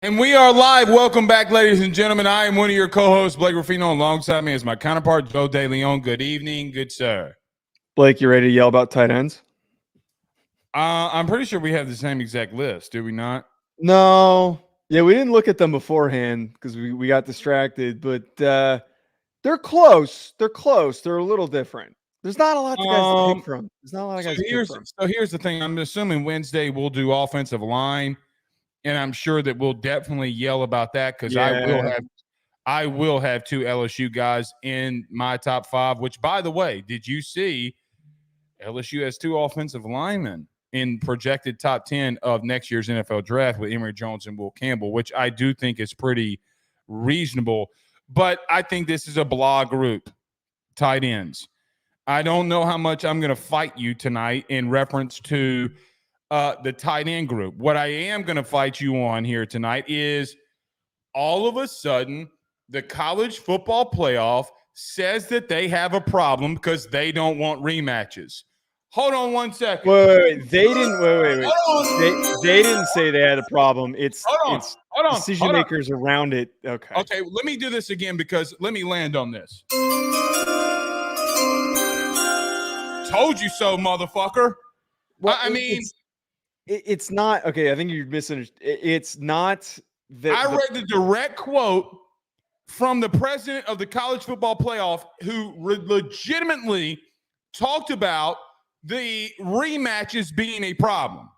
And we are live. Welcome back, ladies and gentlemen. I am one of your co-hosts, Blake Ruffino. Alongside me is my counterpart, Joe DeLeone. Good evening. Good sir. Blake, you ready to yell about tight ends? I'm pretty sure we have the same exact list, do we not? No. Yeah, we didn't look at them beforehand because we got distracted, but they're close. They're close. They're a little different. There's not a lot of guys to pick from. There's not a lot of guys to pick from. So here's the thing. I'm assuming Wednesday we'll do offensive line, and I'm sure that we'll definitely yell about that because I will have two LSU guys in my top five, which, by the way, did you see LSU has two offensive linemen in projected top 10 of next year's NFL draft with Emory Jones and Will Campbell, which I do think is pretty reasonable. But I think this is a blah group, tight ends. I don't know how much I'm going to fight you tonight in reference to the tight end group. What I am going to fight you on here tonight is all of a sudden the college football playoff says that they have a problem because they don't want rematches. Hold on 1 second. Wait. They didn't. Wait. They didn't say they had a problem. It's decision makers around it. Okay. Okay. Let me do this again because let me land on this. Told you so, motherfucker. Well, I mean, it's not okay. I think you're misunderstanding. It's not that I read the direct quote from the president of the college football playoff who legitimately talked about the rematches being a problem.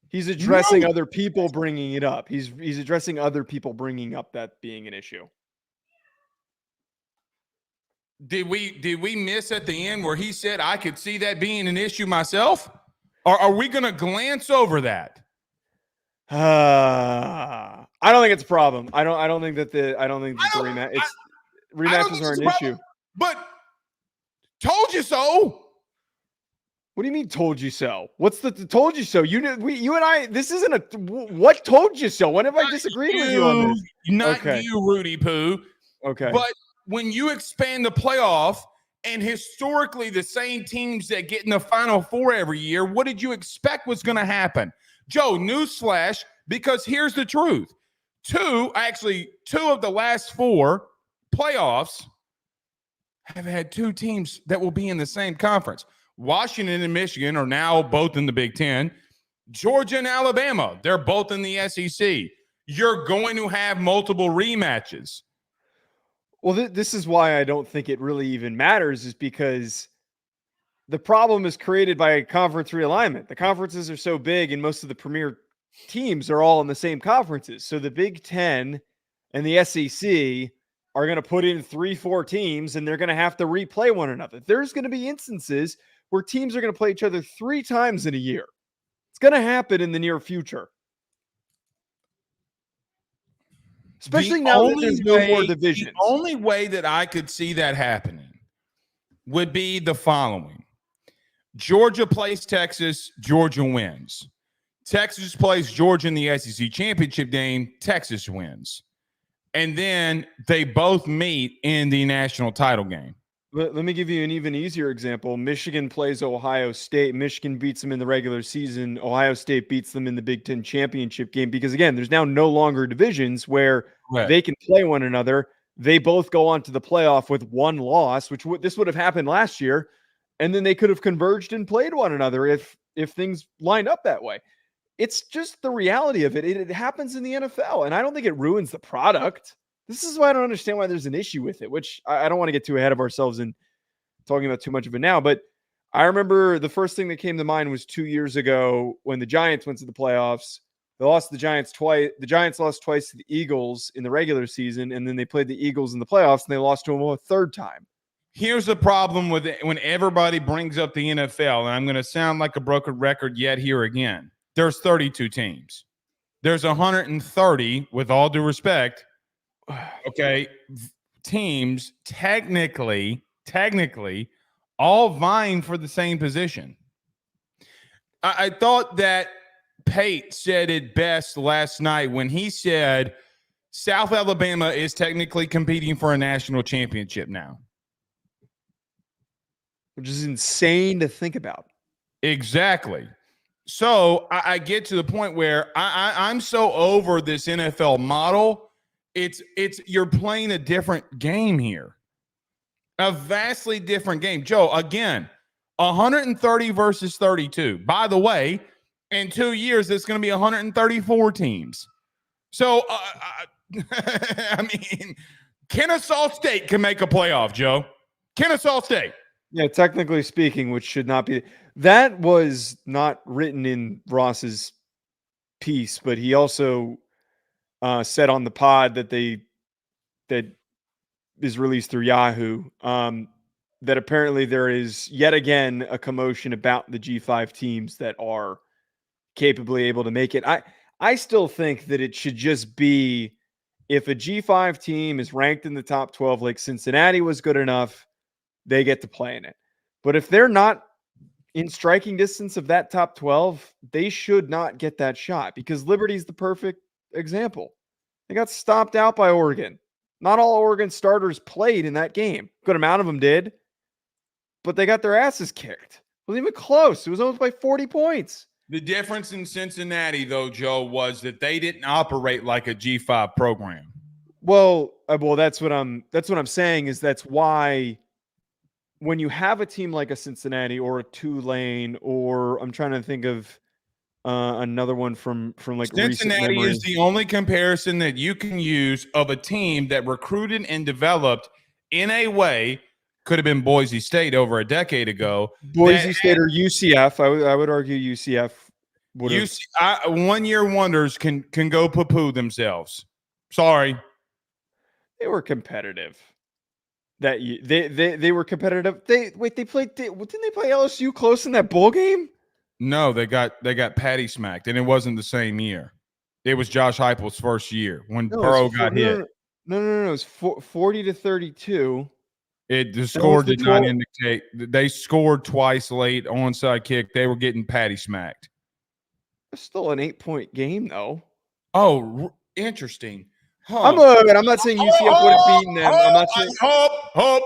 He's addressing other people bringing it up. He's addressing other people bringing up that being an issue. Did we miss at the end where he said I could see that being an issue myself? Or are we going to glance over that? I don't think it's a problem. I don't think that the rematch. Rematches are an issue. But told you so. What do you mean told you so? What's the told you so? You and I, this isn't a what told you so? When have I disagreed with you on this? Not you, Rudy Poo. Okay. But when you expand the playoff and historically the same teams that get in the Final Four every year, what did you expect was going to happen? Joe, newsflash, because here's the truth. Two of the last four playoffs have had two teams that will be in the same conference. Washington and Michigan are now both in the Big Ten. Georgia and Alabama, they're both in the SEC. You're going to have multiple rematches. Well, this is why I don't think it really even matters, is because the problem is created by a conference realignment. The conferences are so big and most of the premier teams are all in the same conferences. So the Big Ten and the SEC are going to put in 3-4 teams and they're going to have to replay one another. There's going to be instances where teams are going to play each other 3 times in a year. It's going to happen in the near future. Especially now that there's no more divisions. The only way that I could see that happening would be the following. Georgia plays Texas, Georgia wins. Texas plays Georgia in the SEC championship game, Texas wins. And then they both meet in the national title game. Let me give you an even easier example. Michigan plays Ohio State. Michigan beats them in the regular season. Ohio State beats them in the Big Ten championship game because, again, there's now no longer divisions where they can play one another. They both go on to the playoff with one loss, which this would have happened last year, and then they could have converged and played one another if things lined up that way. It's just the reality of it. It happens in the NFL, and I don't think it ruins the product. This is why I don't understand why there's an issue with it, which I don't want to get too ahead of ourselves and talking about too much of it now. But I remember the first thing that came to mind was 2 years ago when the Giants went to the playoffs. They lost to the Giants twice. The Giants lost twice to the Eagles in the regular season, and then they played the Eagles in the playoffs, and they lost to them a third time. Here's the problem with it when everybody brings up the NFL, and I'm going to sound like a broken record yet here again. There's 32 teams. There's 130, with all due respect, okay, teams technically all vying for the same position. I thought that Pate said it best last night when he said South Alabama is technically competing for a national championship now. Which is insane to think about. Exactly. So I get to the point where I'm so over this NFL model. It's you're playing a different game here, a vastly different game. Joe, again, 130 versus 32. By the way, in 2 years, it's going to be 134 teams. So, I mean, Kennesaw State can make a playoff, Joe. Kennesaw State. Yeah, technically speaking, which should not be. That was not written in Ross's piece, but he also said on the pod that is released through Yahoo that apparently there is yet again a commotion about the G5 teams that are capably able to make it. I still think that it should just be if a G5 team is ranked in the top 12, like Cincinnati was good enough, they get to play in it. But if they're not in striking distance of that top 12, they should not get that shot because Liberty's the perfect example. They got stomped out by Oregon. Not all Oregon starters played in that game. Good amount of them did, but they got their asses kicked. It wasn't even close. It was almost by 40 points. The difference in Cincinnati, though, Joe, was that they didn't operate like a G5 program. Well, that's what I'm saying is that's why when you have a team like a Cincinnati or a Tulane, or I'm trying to think of another one from like Cincinnati is the only comparison that you can use of a team that recruited and developed in a way. Could have been Boise State over a decade ago. Boise State or UCF. I would argue UCF would have. 1 year wonders can go poo-poo themselves. Sorry. They were competitive. They were competitive. Didn't they play LSU close in that bowl game? No, they got patty smacked, and it wasn't the same year. It was Josh Heupel's first year when Burrow got hit. No. It was 40-32. The score did not indicate. They scored twice late, onside kick. They were getting patty smacked. It's still an 8-point game, though. Oh, interesting. I'm not saying UCF would have beaten them. I'm not saying. Hope.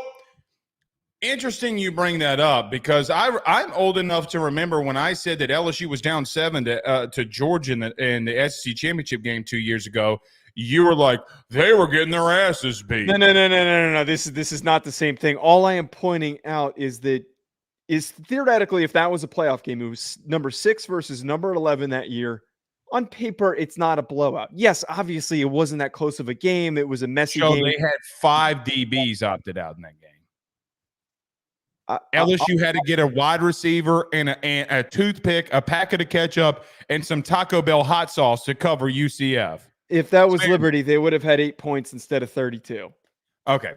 Interesting you bring that up because I'm old enough to remember when I said that LSU was down 7 to Georgia in the SEC championship game 2 years ago. You were like, they were getting their asses beat. No. This is not the same thing. All I am pointing out is theoretically, if that was a playoff game, it was number 6 versus number 11 that year. On paper, it's not a blowout. Yes, obviously, it wasn't that close of a game. It was a messy game. They had 5 DBs opted out in that game. LSU had to get a wide receiver and a toothpick, a packet of ketchup, and some Taco Bell hot sauce to cover UCF. If that was Liberty, they would have had 8 points instead of 32. Okay.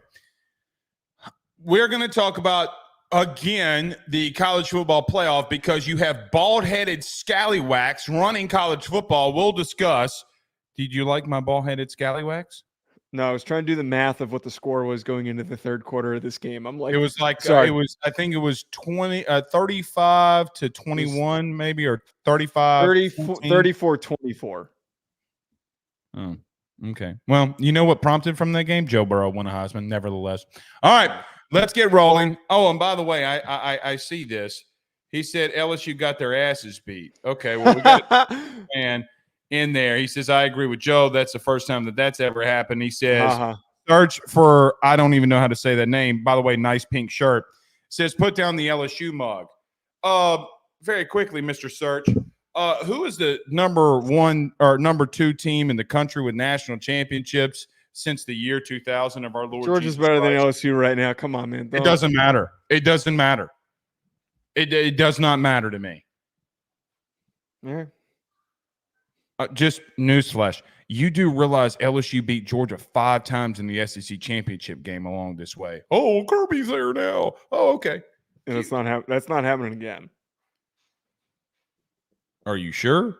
We're going to talk about, again, the college football playoff because you have bald-headed scallywags running college football. We'll discuss. Did you like my bald-headed scallywags? No, I was trying to do the math of what the score was going into the third quarter of this game. I'm like, it was like, sorry. I think it was 35 to 21, maybe, or 35. 34-24. Oh, okay. Well, you know what prompted from that game? Joe Burrow won a Heisman, nevertheless. All right, let's get rolling. Oh, and by the way, I see this. He said LSU got their asses beat. Okay, well, we got a man in there. He says, I agree with Joe. That's the first time that's ever happened. He says, search for, I don't even know how to say that name. By the way, nice pink shirt. Says, put down the LSU mug. Very quickly, Mr. Search. Who is the number 1 or number 2 team in the country with national championships since the year 2000 of our Lord Georgia's Jesus better Christ? than LSU right now. Come on, man. It doesn't matter. It doesn't matter. It does not matter to me. Yeah. Just newsflash. You do realize LSU beat Georgia 5 times in the SEC championship game along this way. Oh, Kirby's there now. Oh, okay. And that's not happening again. Are you sure?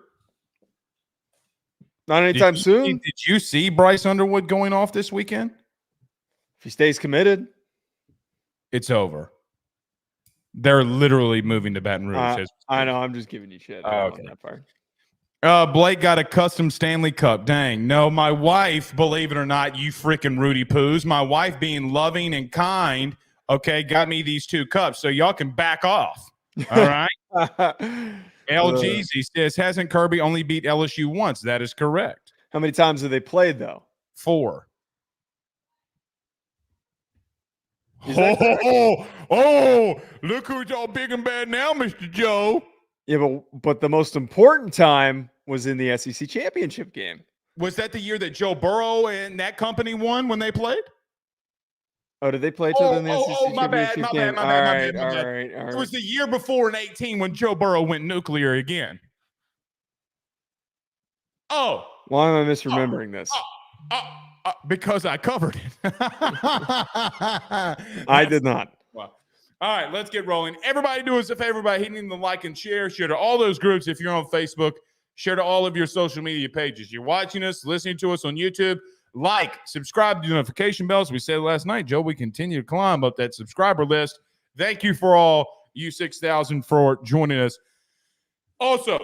Not anytime soon. Did you see Bryce Underwood going off this weekend? If he stays committed, it's over. They're literally moving to Baton Rouge. I know. I'm just giving you shit. Okay. On that part. Blake got a custom Stanley Cup. Dang. No, my wife, believe it or not, you freaking Rudy Poos, my wife being loving and kind, okay, got me these 2 cups. So y'all can back off. All right? LG's, he says, hasn't Kirby only beat LSU once? That is correct. How many times have they played, though? 4. Oh, look who's all big and bad now, Mr. Joe. Yeah, but the most important time was in the SEC championship game. Was that the year that Joe Burrow and that company won when they played? Oh, did they play each other in the SEC championship game? My bad. It was the year before in 18 when Joe Burrow went nuclear again. Oh. Why am I misremembering this? Because I covered it. I did not. Well, all right, let's get rolling. Everybody do us a favor by hitting the like and share. Share to all those groups if you're on Facebook. Share to all of your social media pages. You're watching us, listening to us on YouTube. Like, subscribe to the notification bells. We said last night, Joe, we continue to climb up that subscriber list. Thank you for all you 6,000 for joining us. Also,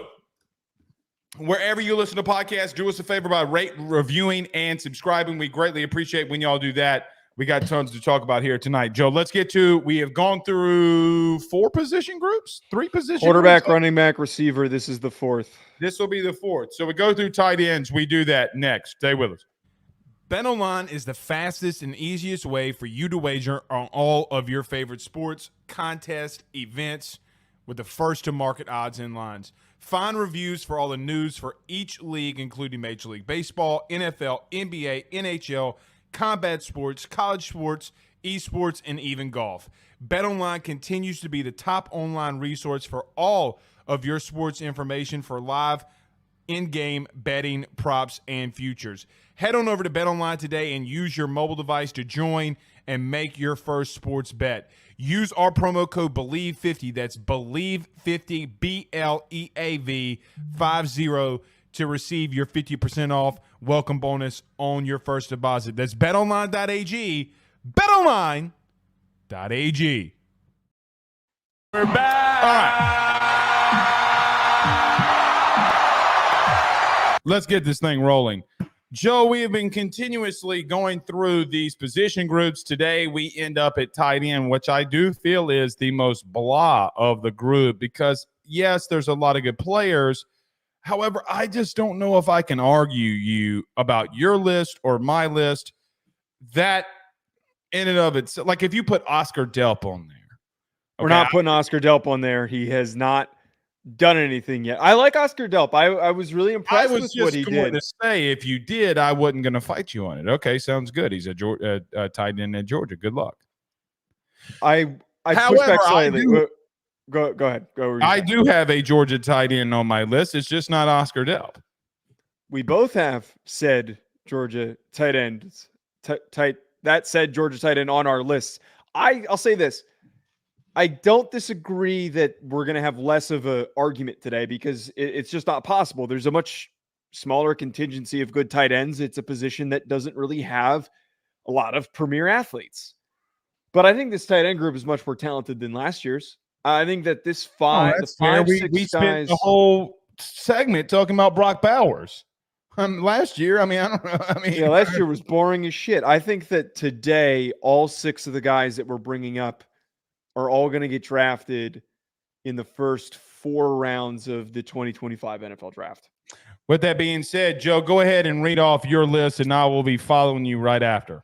wherever you listen to podcasts, do us a favor by reviewing, and subscribing. We greatly appreciate when y'all do that. We got tons to talk about here tonight. Joe, let's get to, we have gone through 4 position groups, 3 position quarterback, groups. running back, receiver. This is the 4th. This will be the 4th. So we go through tight ends. We do that next. Stay with us. BetOnline is the fastest and easiest way for you to wager on all of your favorite sports, contests, events with the first-to-market odds and lines. Find reviews for all the news for each league, including Major League Baseball, NFL, NBA, NHL, combat sports, college sports, esports, and even golf. BetOnline continues to be the top online resource for all of your sports information for live in-game betting, props, and futures. Head on over to BetOnline today and use your mobile device to join and make your first sports bet. Use our promo code BELIEVE50, that's BELIEVE50, BLEAV 50, to receive your 50% off welcome bonus on your first deposit. That's betonline.ag, betonline.ag. We're back. All right. Let's get this thing rolling. Joe, we have been continuously going through these position groups. Today, we end up at tight end, which I do feel is the most blah of the group because, yes, there's a lot of good players. However, I just don't know if I can argue you about your list or my list. That in and of itself, like if you put Oscar Delp on there. We're not putting Oscar Delp on there. He has not done anything yet. I like Oscar Delp. I was really impressed with what he did. I was just going to say, if you did, I wasn't going to fight you on it. Okay, sounds good. He's a tight end at Georgia. Good luck. I push back slightly. Go ahead. I do have a Georgia tight end on my list. It's just not Oscar Delp. We both have said Georgia tight ends. That said Georgia tight end on our list. I'll say this. I don't disagree that we're going to have less of an argument today because it's just not possible. There's a much smaller contingency of good tight ends. It's a position that doesn't really have a lot of premier athletes. But I think this tight end group is much more talented than last year's. I think that this we spent the whole segment talking about Brock Bowers. Last year, I don't know. Last year was boring as shit. I think that today, all 6 of the guys that we're bringing up are all going to get drafted in the first 4 rounds of the 2025 NFL draft. With that being said, Joe, go ahead and read off your list, and I will be following you right after.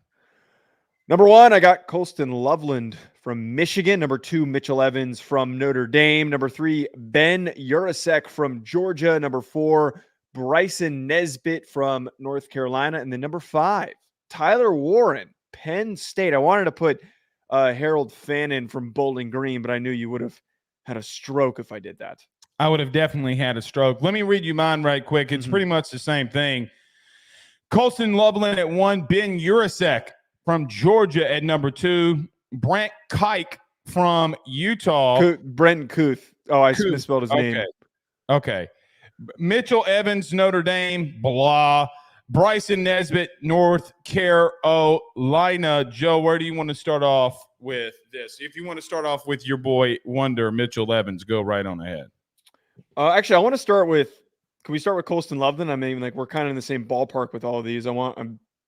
Number 1, I got Colston Loveland from Michigan. Number 2, Mitchell Evans from Notre Dame. Number 3, Ben Urasek from Georgia. Number 4, Bryson Nesbit from North Carolina. And then number 5, Tyler Warren, Penn State. I wanted to put Harold Fannin from Bowling Green, but I knew you would have had a stroke if I did that. I would have definitely had a stroke. Let me read you mine right quick. It's pretty much the same thing. Colston Loveland at 1, Ben Urasek from Georgia at number 2, Brent Kuithe from Utah. Brent Kuithe. Oh, I misspelled his name. Okay. Mitchell Evans, Notre Dame, blah. Bryson Nesbit, North Carolina. Joe, where do you want to start off with this? If you want to start off with your boy Wonder, Mitchell Evans, go right on ahead. Actually, I want to start with, can we start with Colston Loveland? We're kind of in the same ballpark with all of these.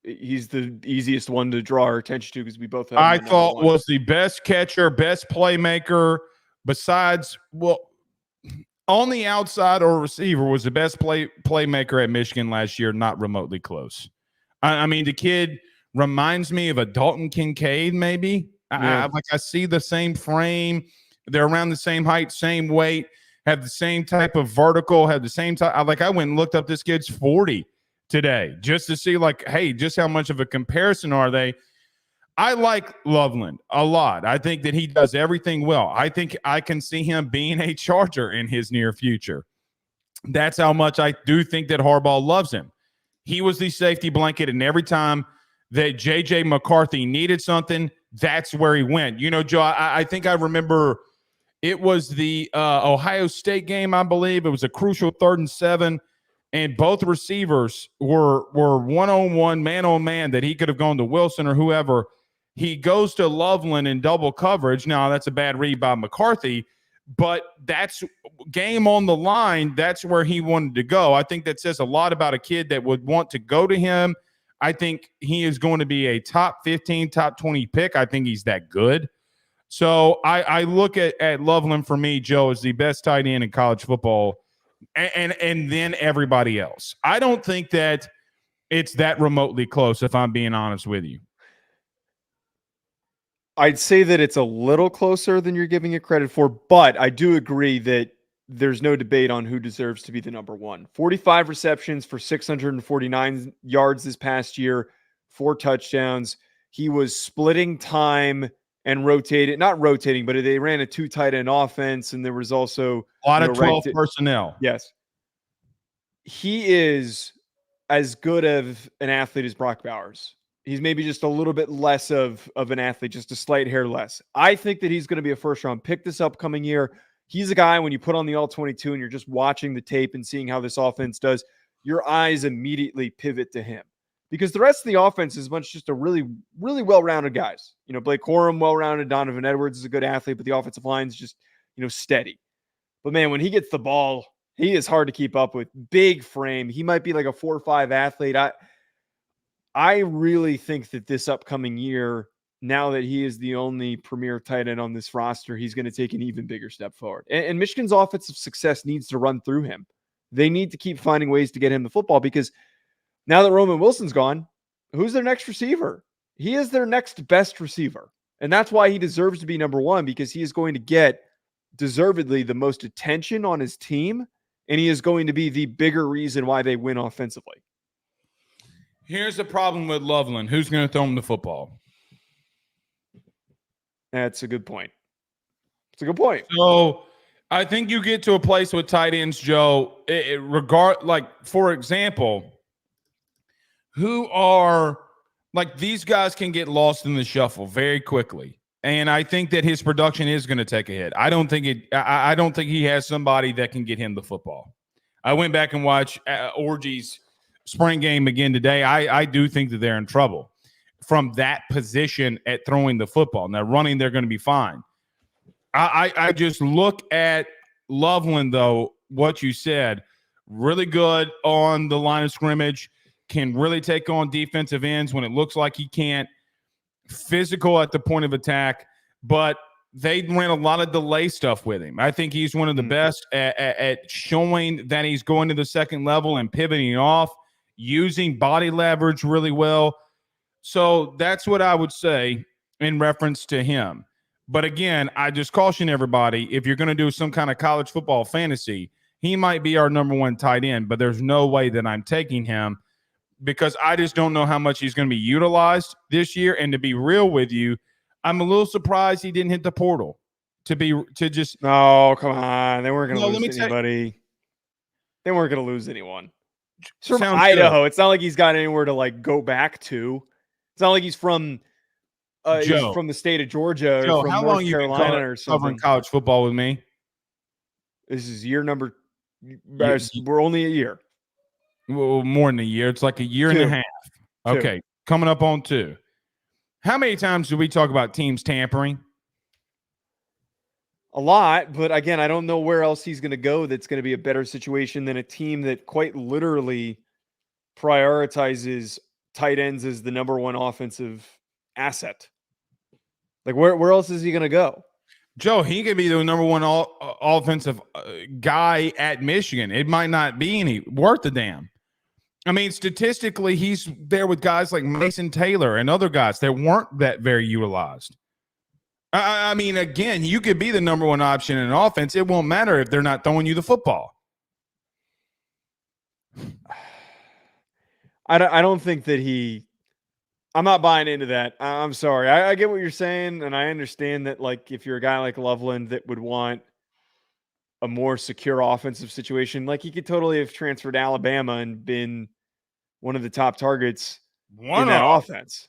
He's the easiest one to draw our attention to because we both have. I thought was the best catcher, best playmaker besides, on the outside or receiver was the best playmaker at Michigan last year, not remotely close. I mean, the kid reminds me of a Dalton Kincaid, maybe. Yeah. I see the same frame. They're around the same height, same weight, have the same type of vertical, have the same type. I went and looked up this kid's 40 today just to see, hey, just how much of a comparison are they? I like Loveland a lot. I think that he does everything well. I think I can see him being a Charger in his near future. That's how much I do think that Harbaugh loves him. He was the safety blanket, and every time that J.J. McCarthy needed something, that's where he went. Joe, I think I remember it was the Ohio State game, I believe. It was a crucial 3rd and 7, and both receivers were one-on-one, man-on-man that he could have gone to Wilson or whoever. He goes to Loveland in double coverage. Now, that's a bad read by McCarthy, but that's game on the line. That's where he wanted to go. I think that says a lot about a kid that would want to go to him. I think he is going to be a top 15, top 20 pick. I think he's that good. So I look at Loveland for me, Joe, as the best tight end in college football, and then everybody else. I don't think that it's that remotely close, if I'm being honest with you. I'd say that it's a little closer than you're giving it credit for, but I do agree that there's no debate on who deserves to be the number one. 45 receptions for 649 yards this past year, 4 touchdowns. He was splitting time and not rotating, but they ran a 2 tight end offense, and there was also a lot of 12 personnel. Yes. He is as good of an athlete as Brock Bowers. He's maybe just a little bit less of an athlete, just a slight hair less. I think that he's going to be a first-round pick this upcoming year. He's a guy, when you put on the All-22 and you're just watching the tape and seeing how this offense does, your eyes immediately pivot to him. Because the rest of the offense is just a really, really well-rounded guys. Blake Corum, well-rounded. Donovan Edwards is a good athlete, but the offensive line is just, steady. But, man, when he gets the ball, he is hard to keep up with. Big frame. He might be like a 4-5 athlete. I really think that this upcoming year, now that he is the only premier tight end on this roster, he's going to take an even bigger step forward. And Michigan's offensive success needs to run through him. They need to keep finding ways to get him the football, because now that Roman Wilson's gone, who's their next receiver? He is their next best receiver. And that's why he deserves to be number one, because he is going to get deservedly the most attention on his team, and he is going to be the bigger reason why they win offensively. Here's the problem with Loveland. Who's going to throw him the football? That's a good point. It's a good point. So I think you get to a place with tight ends, Joe, for example, who are these guys can get lost in the shuffle very quickly. And I think that his production is going to take a hit. I don't think he has somebody that can get him the football. I went back and watched Orgy's spring game again today. I do think that they're in trouble from that position at throwing the football. Now, running, they're going to be fine. I just look at Loveland, though, what you said, really good on the line of scrimmage, can really take on defensive ends when it looks like he can't, physical at the point of attack, but they ran a lot of delay stuff with him. I think he's one of the best at showing that he's going to the second level and pivoting off, using body leverage really well. So that's what I would say in reference to him. But again, I just caution everybody, if you're going to do some kind of college football fantasy, he might be our number one tight end, but there's no way that I'm taking him, because I just don't know how much he's going to be utilized this year. And to be real with you, I'm a little surprised he didn't hit the portal No, come on. They weren't going to lose anybody. They weren't going to lose anyone. He's from Idaho. Good. It's not like he's got anywhere to go back to. It's not like he's from the state of Georgia or from North Carolina or something. Covering college football with me. This is year number. We're only a year. Well, more than a year. It's like a year and a half. Okay, coming up on 2. How many times do we talk about teams tampering? A lot, but again, I don't know where else he's going to go that's going to be a better situation than a team that quite literally prioritizes tight ends as the number one offensive asset. Where else is he going to go? Joe, he could be the number one offensive guy at Michigan. It might not be any worth a damn. I mean, statistically, he's there with guys like Mason Taylor and other guys that weren't that very utilized. I mean, again, you could be the number one option in an offense. It won't matter if they're not throwing you the football. I don't think that I'm not buying into that. I'm sorry. I get what you're saying, and I understand that, like, if you're a guy like Loveland that would want a more secure offensive situation, like, he could totally have transferred to Alabama and been one of the top targets in that offense.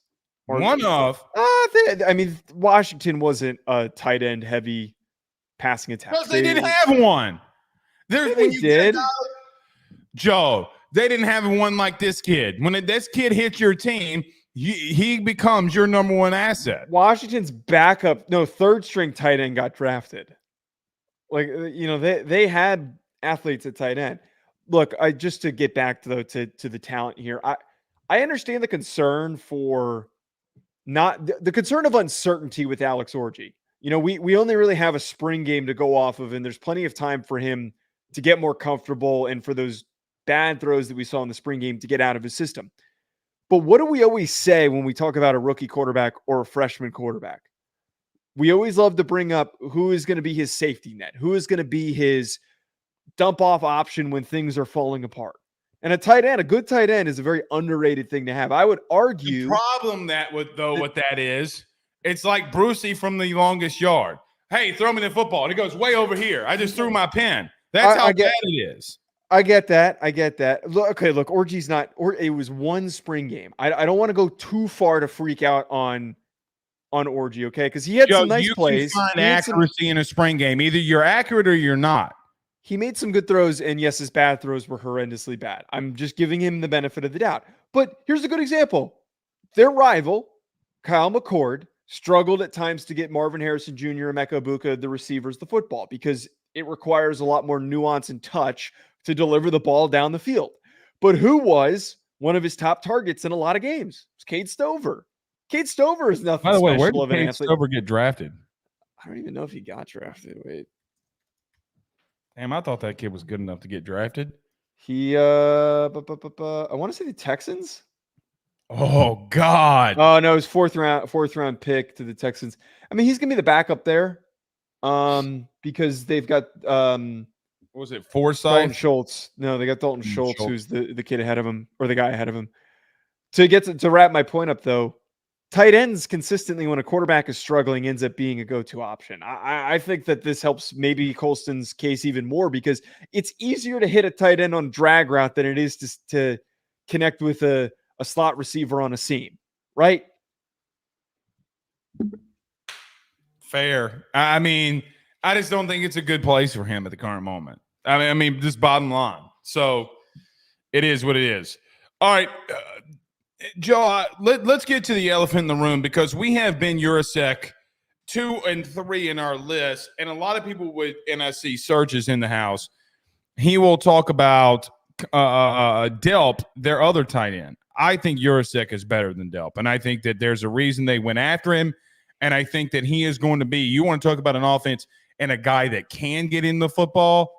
I mean, Washington wasn't a tight end heavy passing attack. Because they didn't have one. They did. Joe, they didn't have one like this kid. When this kid hits your team, he becomes your number one asset. Washington's backup, third string tight end got drafted. Like, they had athletes at tight end. Look, just to get back to the talent here, I understand the concern for the concern of uncertainty with Alex Orji. We only really have a spring game to go off of, and there's plenty of time for him to get more comfortable and for those bad throws that we saw in the spring game to get out of his system. But what do we always say when we talk about a rookie quarterback or a freshman quarterback? We always love to bring up who is going to be his safety net, who is going to be his dump off option when things are falling apart. And a good tight end is a very underrated thing to have. I would argue. The problem with that is, it's like Brucey from The Longest Yard. Hey, throw me the football. And it goes way over here. I just threw my pen. That's how bad it is. I get that. Look, Orji's not. It was one spring game. I don't want to go too far to freak out on Orji, okay? Because he had some nice plays. You can find accuracy in a spring game. Either you're accurate or you're not. He made some good throws, and yes, his bad throws were horrendously bad. I'm just giving him the benefit of the doubt. But here's a good example. Their rival, Kyle McCord, struggled at times to get Marvin Harrison Jr. and Emeka Egbuka, the receivers, the football, because it requires a lot more nuance and touch to deliver the ball down the field. But who was one of his top targets in a lot of games? It was Cade Stover. Cade Stover is nothing special. By the way, where did Cade Stover get drafted? I don't even know if he got drafted. Wait. Damn, I thought that kid was good enough to get drafted. He, I want to say the Texans. Oh God! Oh no, his fourth round pick to the Texans. I mean, he's gonna be the backup there, because they've got what was it, Forsythe? Dalton Schultz. No, they got Dalton Schultz, who's the kid ahead of him, or the guy ahead of him. To wrap my point up, though, tight ends consistently, when a quarterback is struggling, ends up being a go-to option. I think that this helps maybe Colston's case even more, because it's easier to hit a tight end on drag route than it is to connect with a slot receiver on a seam, right? Fair. I mean, I just don't think it's a good place for him at the current moment. I mean, just bottom line. So it is what it is. All right, Joe, let's get to the elephant in the room, because we have Ben Urasek 2 and 3 in our list, and a lot of people with NSC searches in the house. He will talk about Delp, their other tight end. I think Urasek is better than Delp, and I think that there's a reason they went after him, and I think that he is going to be – you want to talk about an offense and a guy that can get in the football,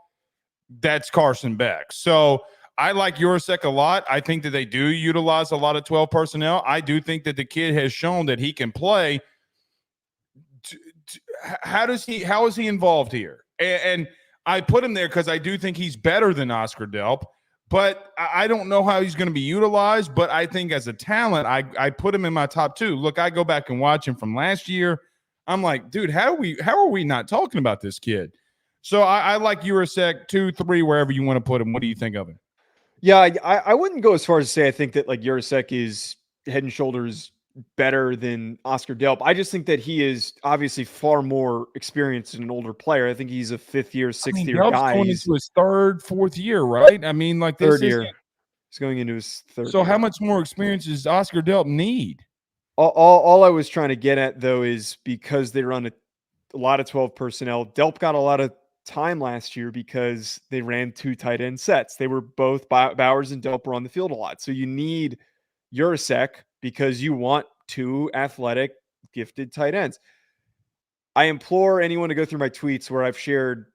that's Carson Beck. So I like Urasek a lot. I think that they do utilize a lot of 12 personnel. I do think that the kid has shown that he can play. How is he involved here? And I put him there because I do think he's better than Oscar Delp. But I don't know how he's going to be utilized. But I think as a talent, I put him in my top 2. Look, I go back and watch him from last year. I'm like, dude, how are we not talking about this kid? So I like Urasek 2, 3, wherever you want to put him. What do you think of him? Yeah, I wouldn't go as far as to say I think that like Urasek is head and shoulders better than Oscar Delp. I just think that he is obviously far more experienced than an older player. I think he's a 5th year, 6th year guy. Going into his 3rd, 4th year, right? I mean, like this 3rd year. He's going into his 3rd. So how much more experience does Oscar Delp need? All I was trying to get at, though, is because they run a lot of 12 personnel. Delp got a lot of time last year because they ran 2 tight end sets. They were both Bowers and Delp were on the field a lot. So you need Urasek because you want 2 athletic, gifted tight ends. I implore anyone to go through my tweets where I've shared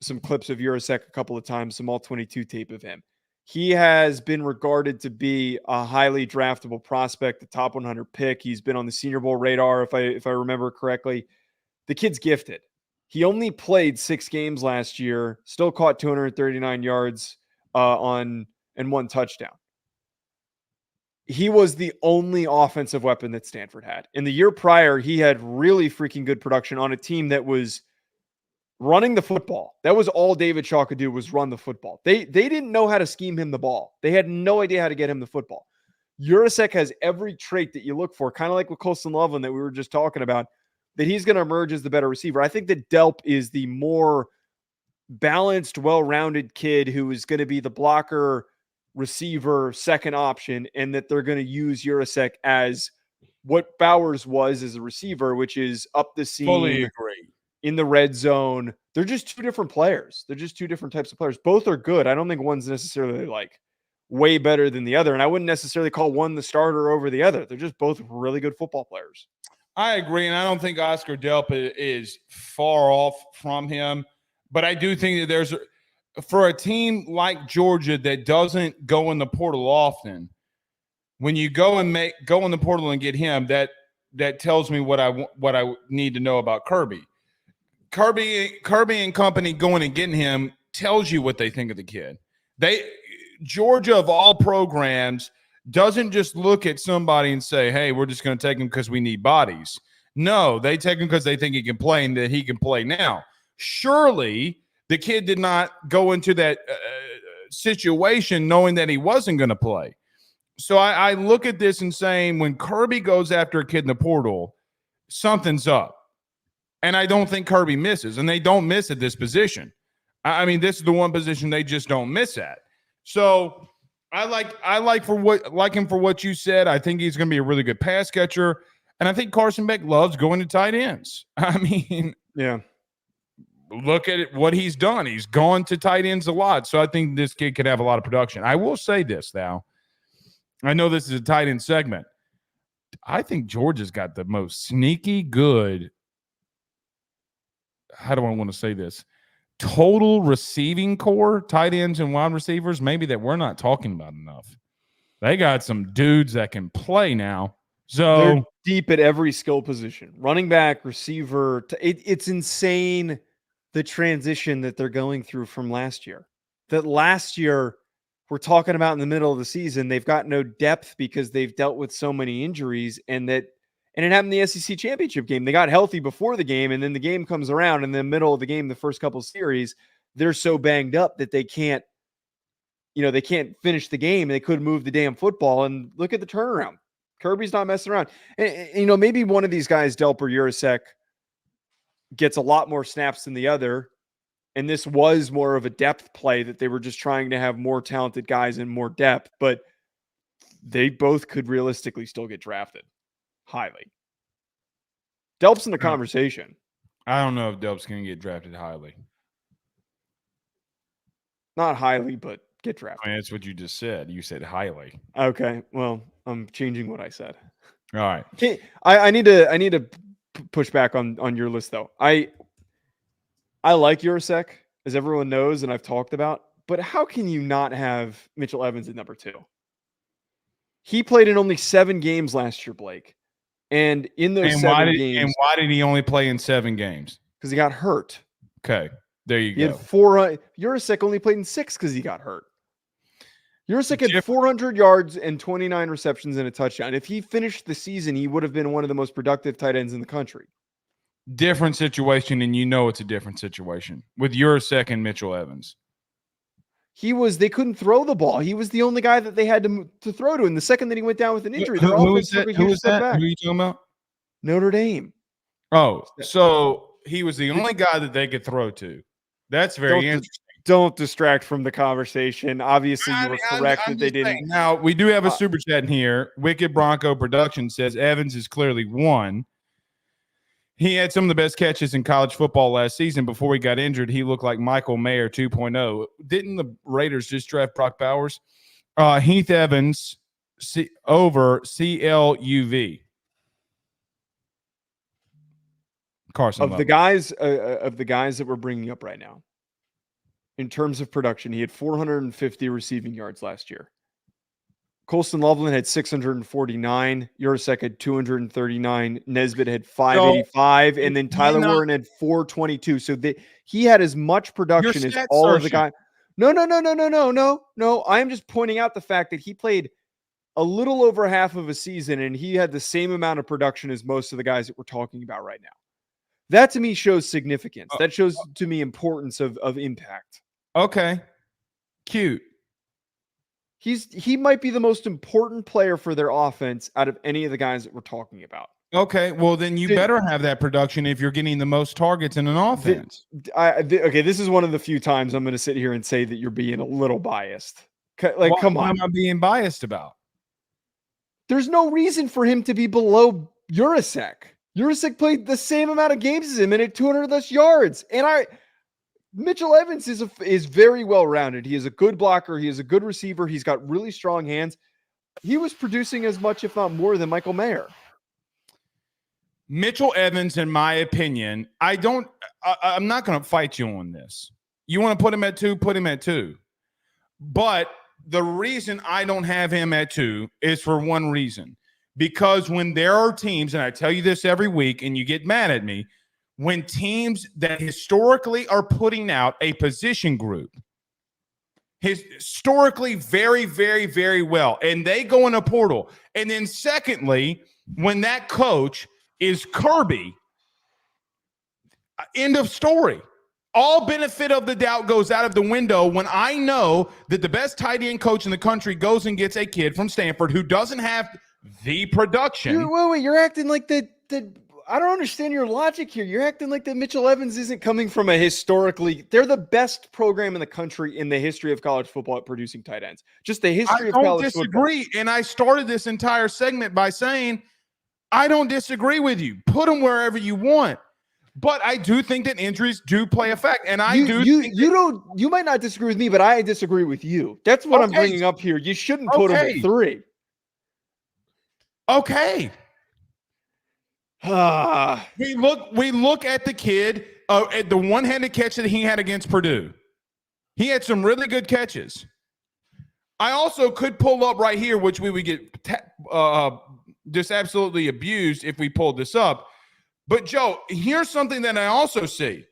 some clips of Urasek a couple of times, some all-22 tape of him. He has been regarded to be a highly draftable prospect, the top 100 pick. He's been on the Senior Bowl radar, if I remember correctly. The kid's gifted. He only played 6 games last year, still caught 239 yards and 1 touchdown. He was the only offensive weapon that Stanford had. In the year prior, he had really freaking good production on a team that was running the football. That was all David Shaw could do, was run the football. They didn't know how to scheme him the ball. They had no idea how to get him the football. Urasek has every trait that you look for, kind of like with Colston Loveland that we were just talking about, that he's going to emerge as the better receiver. I think that Delp is the more balanced, well-rounded kid who is going to be the blocker, receiver, second option, and that they're going to use Urasek as what Bowers was as a receiver, which is up the seam. Fully agree. In the red zone. They're just 2 different players. They're just 2 different types of players. Both are good. I don't think one's necessarily like way better than the other. And I wouldn't necessarily call one the starter over the other. They're just both really good football players. I agree. And I don't think Oscar Delp is far off from him. But I do think that for a team like Georgia that doesn't go in the portal often, when you go in the portal and get him, that tells me what I need to know about Kirby. Kirby and company going and getting him tells you what they think of the kid. Georgia, of all programs, doesn't just look at somebody and say, hey, we're just going to take him because we need bodies. No, they take him because they think he can play and that he can play now. Surely the kid did not go into that situation knowing that he wasn't going to play. So I look at this and saying, when Kirby goes after a kid in the portal, something's up. And I don't think Kirby misses, and they don't miss at this position. I mean, this is the one position they just don't miss at. So I like him for what you said. I think he's going to be a really good pass catcher, and I think Carson Beck loves going to tight ends. I mean, yeah. Look at what he's done. He's gone to tight ends a lot. So I think this kid could have a lot of production. I will say this now. I know this is a tight end segment. I think Georgia's got the most sneaky good. How do I want to say this? Total receiving core, tight ends and wide receivers, maybe that we're not talking about enough. They got some dudes that can play now. So they're deep at every skill position. Running back, receiver. It's insane the transition that they're going through from last year. That last year, we're talking about in the middle of the season, they've got no depth because they've dealt with so many injuries, and it happened in the SEC championship game. They got healthy before the game, and then the game comes around in the middle of the game, the first couple of series, they're so banged up that they can't finish the game. They couldn't move the damn football. And look at the turnaround. Kirby's not messing around. And maybe one of these guys, Delp or Urasek, gets a lot more snaps than the other. And this was more of a depth play that they were just trying to have more talented guys and more depth. But they both could realistically still get drafted highly. Delp's in the conversation. I don't know if Delp's going to get drafted highly. Not highly, but get drafted. I mean, that's what you just said. You said highly. Okay. Well, I'm changing what I said. All right. Okay. I need to push back on your list though. I like Urasek, as everyone knows, and I've talked about, but how can you not have Mitchell Evans at number 2? He played in only 7 games last year, Blake. And in those 7 games. And why did he only play in 7 games? Because he got hurt. Okay. There you He go. had 4. Urasek only played in 6 because he got hurt. Urasek had 400 yards and 29 receptions and a touchdown. If he finished the season, he would have been one of the most productive tight ends in the country. Different situation, and it's a different situation with Urasek and Mitchell Evans. They couldn't throw the ball. He was the only guy that they had to throw to. And the second that he went down with an injury, Who was that? Who are you talking about? Notre Dame. Oh, so he was the only guy that they could throw to. That's very interesting. Don't distract from the conversation. Obviously, you were correct that they didn't. Now, we do have a super chat in here. Wicked Bronco Production says Evans is clearly one. He had some of the best catches in college football last season. Before he got injured, he looked like Michael Mayer 2.0. Didn't the Raiders just draft Brock Bowers? Heath Evans over CLUV. Carson of Loveland. the guys that we're bringing up right now. In terms of production, he had 450 receiving yards last year. Colston Loveland had 649. Yurosek had 239. Nesbit had 585. And then Tyler Warren had 422. So he had as much production as all of the guys. No. I am just pointing out the fact that he played a little over half of a season and he had the same amount of production as most of the guys that we're talking about right now. That to me shows significance. That shows to me importance of impact. Okay. Cute. He might be the most important player for their offense out of any of the guys that we're talking about. Okay, well then you better have that production if you're getting the most targets in an offense. Okay, this is one of the few times I'm going to sit here and say that you're being a little biased. Like, come on. What am I being biased about? There's no reason for him to be below Yurosek. Yurosek played the same amount of games as him and had 200 less yards. And Mitchell Evans is very well-rounded. He is a good blocker. He is a good receiver. He's got really strong hands. He was producing as much, if not more, than Michael Mayer. Mitchell Evans, in my opinion, I'm not going to fight you on this. You want to put him at 2, put him at 2. But the reason I don't have him at 2 is for one reason. Because when there are teams, and I tell you this every week, and you get mad at me, when teams that historically are putting out a position group, historically very, very, very well, and they go in a portal. And then secondly, when that coach is Kirby, end of story. All benefit of the doubt goes out of the window when I know that the best tight end coach in the country goes and gets a kid from Stanford who doesn't have the production. Wait, you're acting like I don't understand your logic here. You're acting like that Mitchell Evans isn't coming from a they're the best program in the country in the history of college football at producing tight ends. Just the history of college football. I don't disagree. And I started this entire segment by saying, I don't disagree with you. Put them wherever you want. But I do think that injuries do play effect. And you might not disagree with me, but I disagree with you. That's what I'm bringing up here. You shouldn't put him at 3. Okay. We look at the kid at the one-handed catch that he had against Purdue. He had some really good catches. I also could pull up right here, which we would get just absolutely abused if we pulled this up. But Joe, here's something that I also see.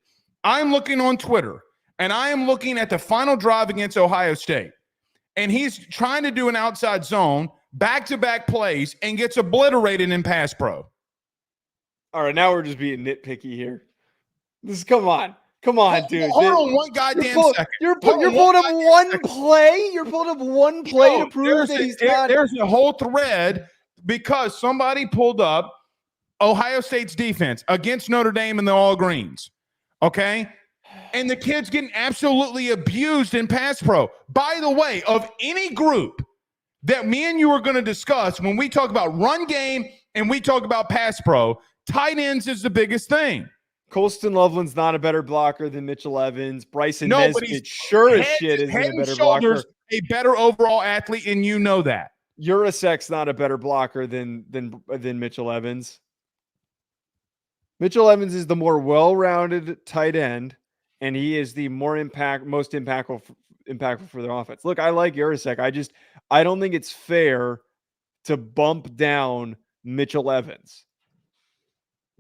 I'm looking on Twitter, and I am looking at the final drive against Ohio State, and he's trying to do an outside zone, back-to-back plays, and gets obliterated in pass pro. All right, now we're just being nitpicky here. Come on, dude. Hold on one goddamn second. You're pulling up one play? You're pulling up one play to prove that he's not. There's a whole thread because somebody pulled up Ohio State's defense against Notre Dame in the all greens. Okay? And the kid's getting absolutely abused in pass pro. By the way, of any group that me and you are going to discuss when we talk about run game and we talk about pass pro, tight ends is the biggest thing. Colston Loveland's not a better blocker than Mitchell Evans. Bryson Nesbit sure as shit isn't a better blocker. A better overall athlete, and you know that. Yurasek's not a better blocker than Mitchell Evans. Mitchell Evans is the more well-rounded tight end, and he is the most impactful for their offense. Look, I like Yurosek. I don't think it's fair to bump down Mitchell Evans.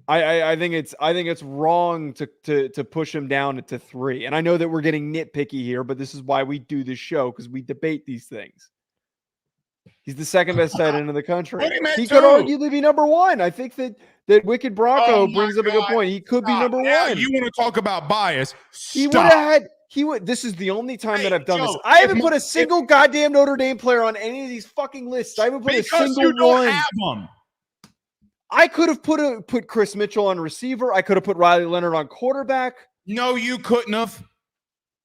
I think it's wrong to push him down to 3. And I know that we're getting nitpicky here, but this is why we do this show, because we debate these things. He's the second best tight end in the country. He could arguably be number 1. I think that Wicked Bronco brings up a good point. He could be number 1. You want to talk about bias? This is the only time that I've done this. I haven't put a single goddamn Notre Dame player on any of these fucking lists. I haven't put a single one. Have them. I could have put Chris Mitchell on receiver. I could have put Riley Leonard on quarterback. No, you couldn't have.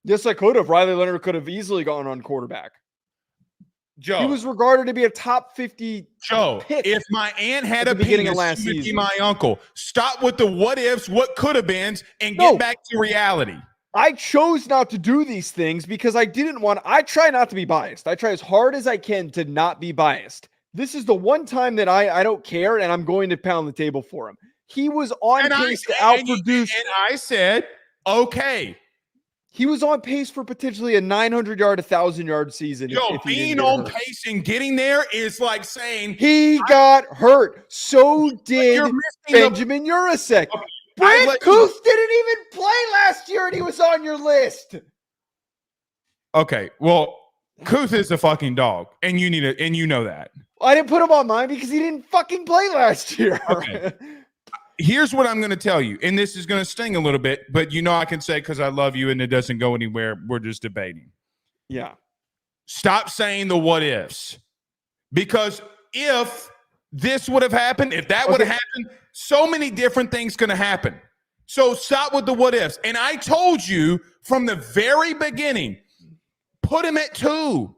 Yes, I could have. Riley Leonard could have easily gone on quarterback. Joe, he was regarded to be a top 50 Joe, pick. If my aunt had a penis, she would be my uncle. Stop with the what ifs, what could have been, and get back to reality. I chose not to do these things because I try not to be biased. I try as hard as I can to not be biased. This is the one time that I don't care, and I'm going to pound the table for him. He was on pace to outproduce. And I said, okay. He was on pace for potentially a 900-yard, 1,000-yard season. Yo, if he being didn't on pace and getting there is like saying he got hurt. So did Benjamin Urasek. Okay, Brent Kuithe didn't even play last year, and he was on your list. Okay, well, Kuithe is a fucking dog, and you know that. I didn't put him on mine because he didn't fucking play last year. Okay. Here's what I'm going to tell you, and this is going to sting a little bit, but I can say because I love you and it doesn't go anywhere. We're just debating. Yeah. Stop saying the what ifs, because if this would have happened, if that would have happened, so many different things going to happen. So stop with the what ifs. And I told you from the very beginning, put him at 2.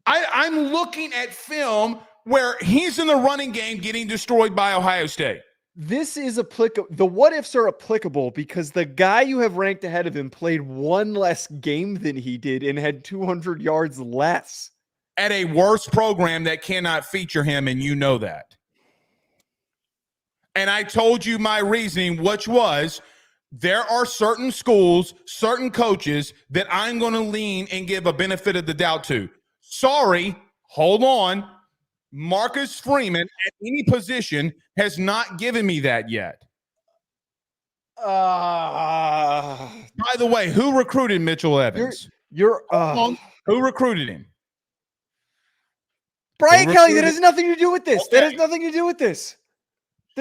I'm looking at film where he's in the running game getting destroyed by Ohio State. This is applicable. The what ifs are applicable because the guy you have ranked ahead of him played one less game than he did and had 200 yards less. At a worse program that cannot feature him, and you know that. And I told you my reasoning, which was there are certain schools, certain coaches that I'm going to lean and give a benefit of the doubt to. Sorry, hold on. Marcus Freeman at any position has not given me that yet. By the way, who recruited Mitchell Evans? Who recruited him? Brian Kelly. That has nothing to do with this. Okay. That has nothing to do with this.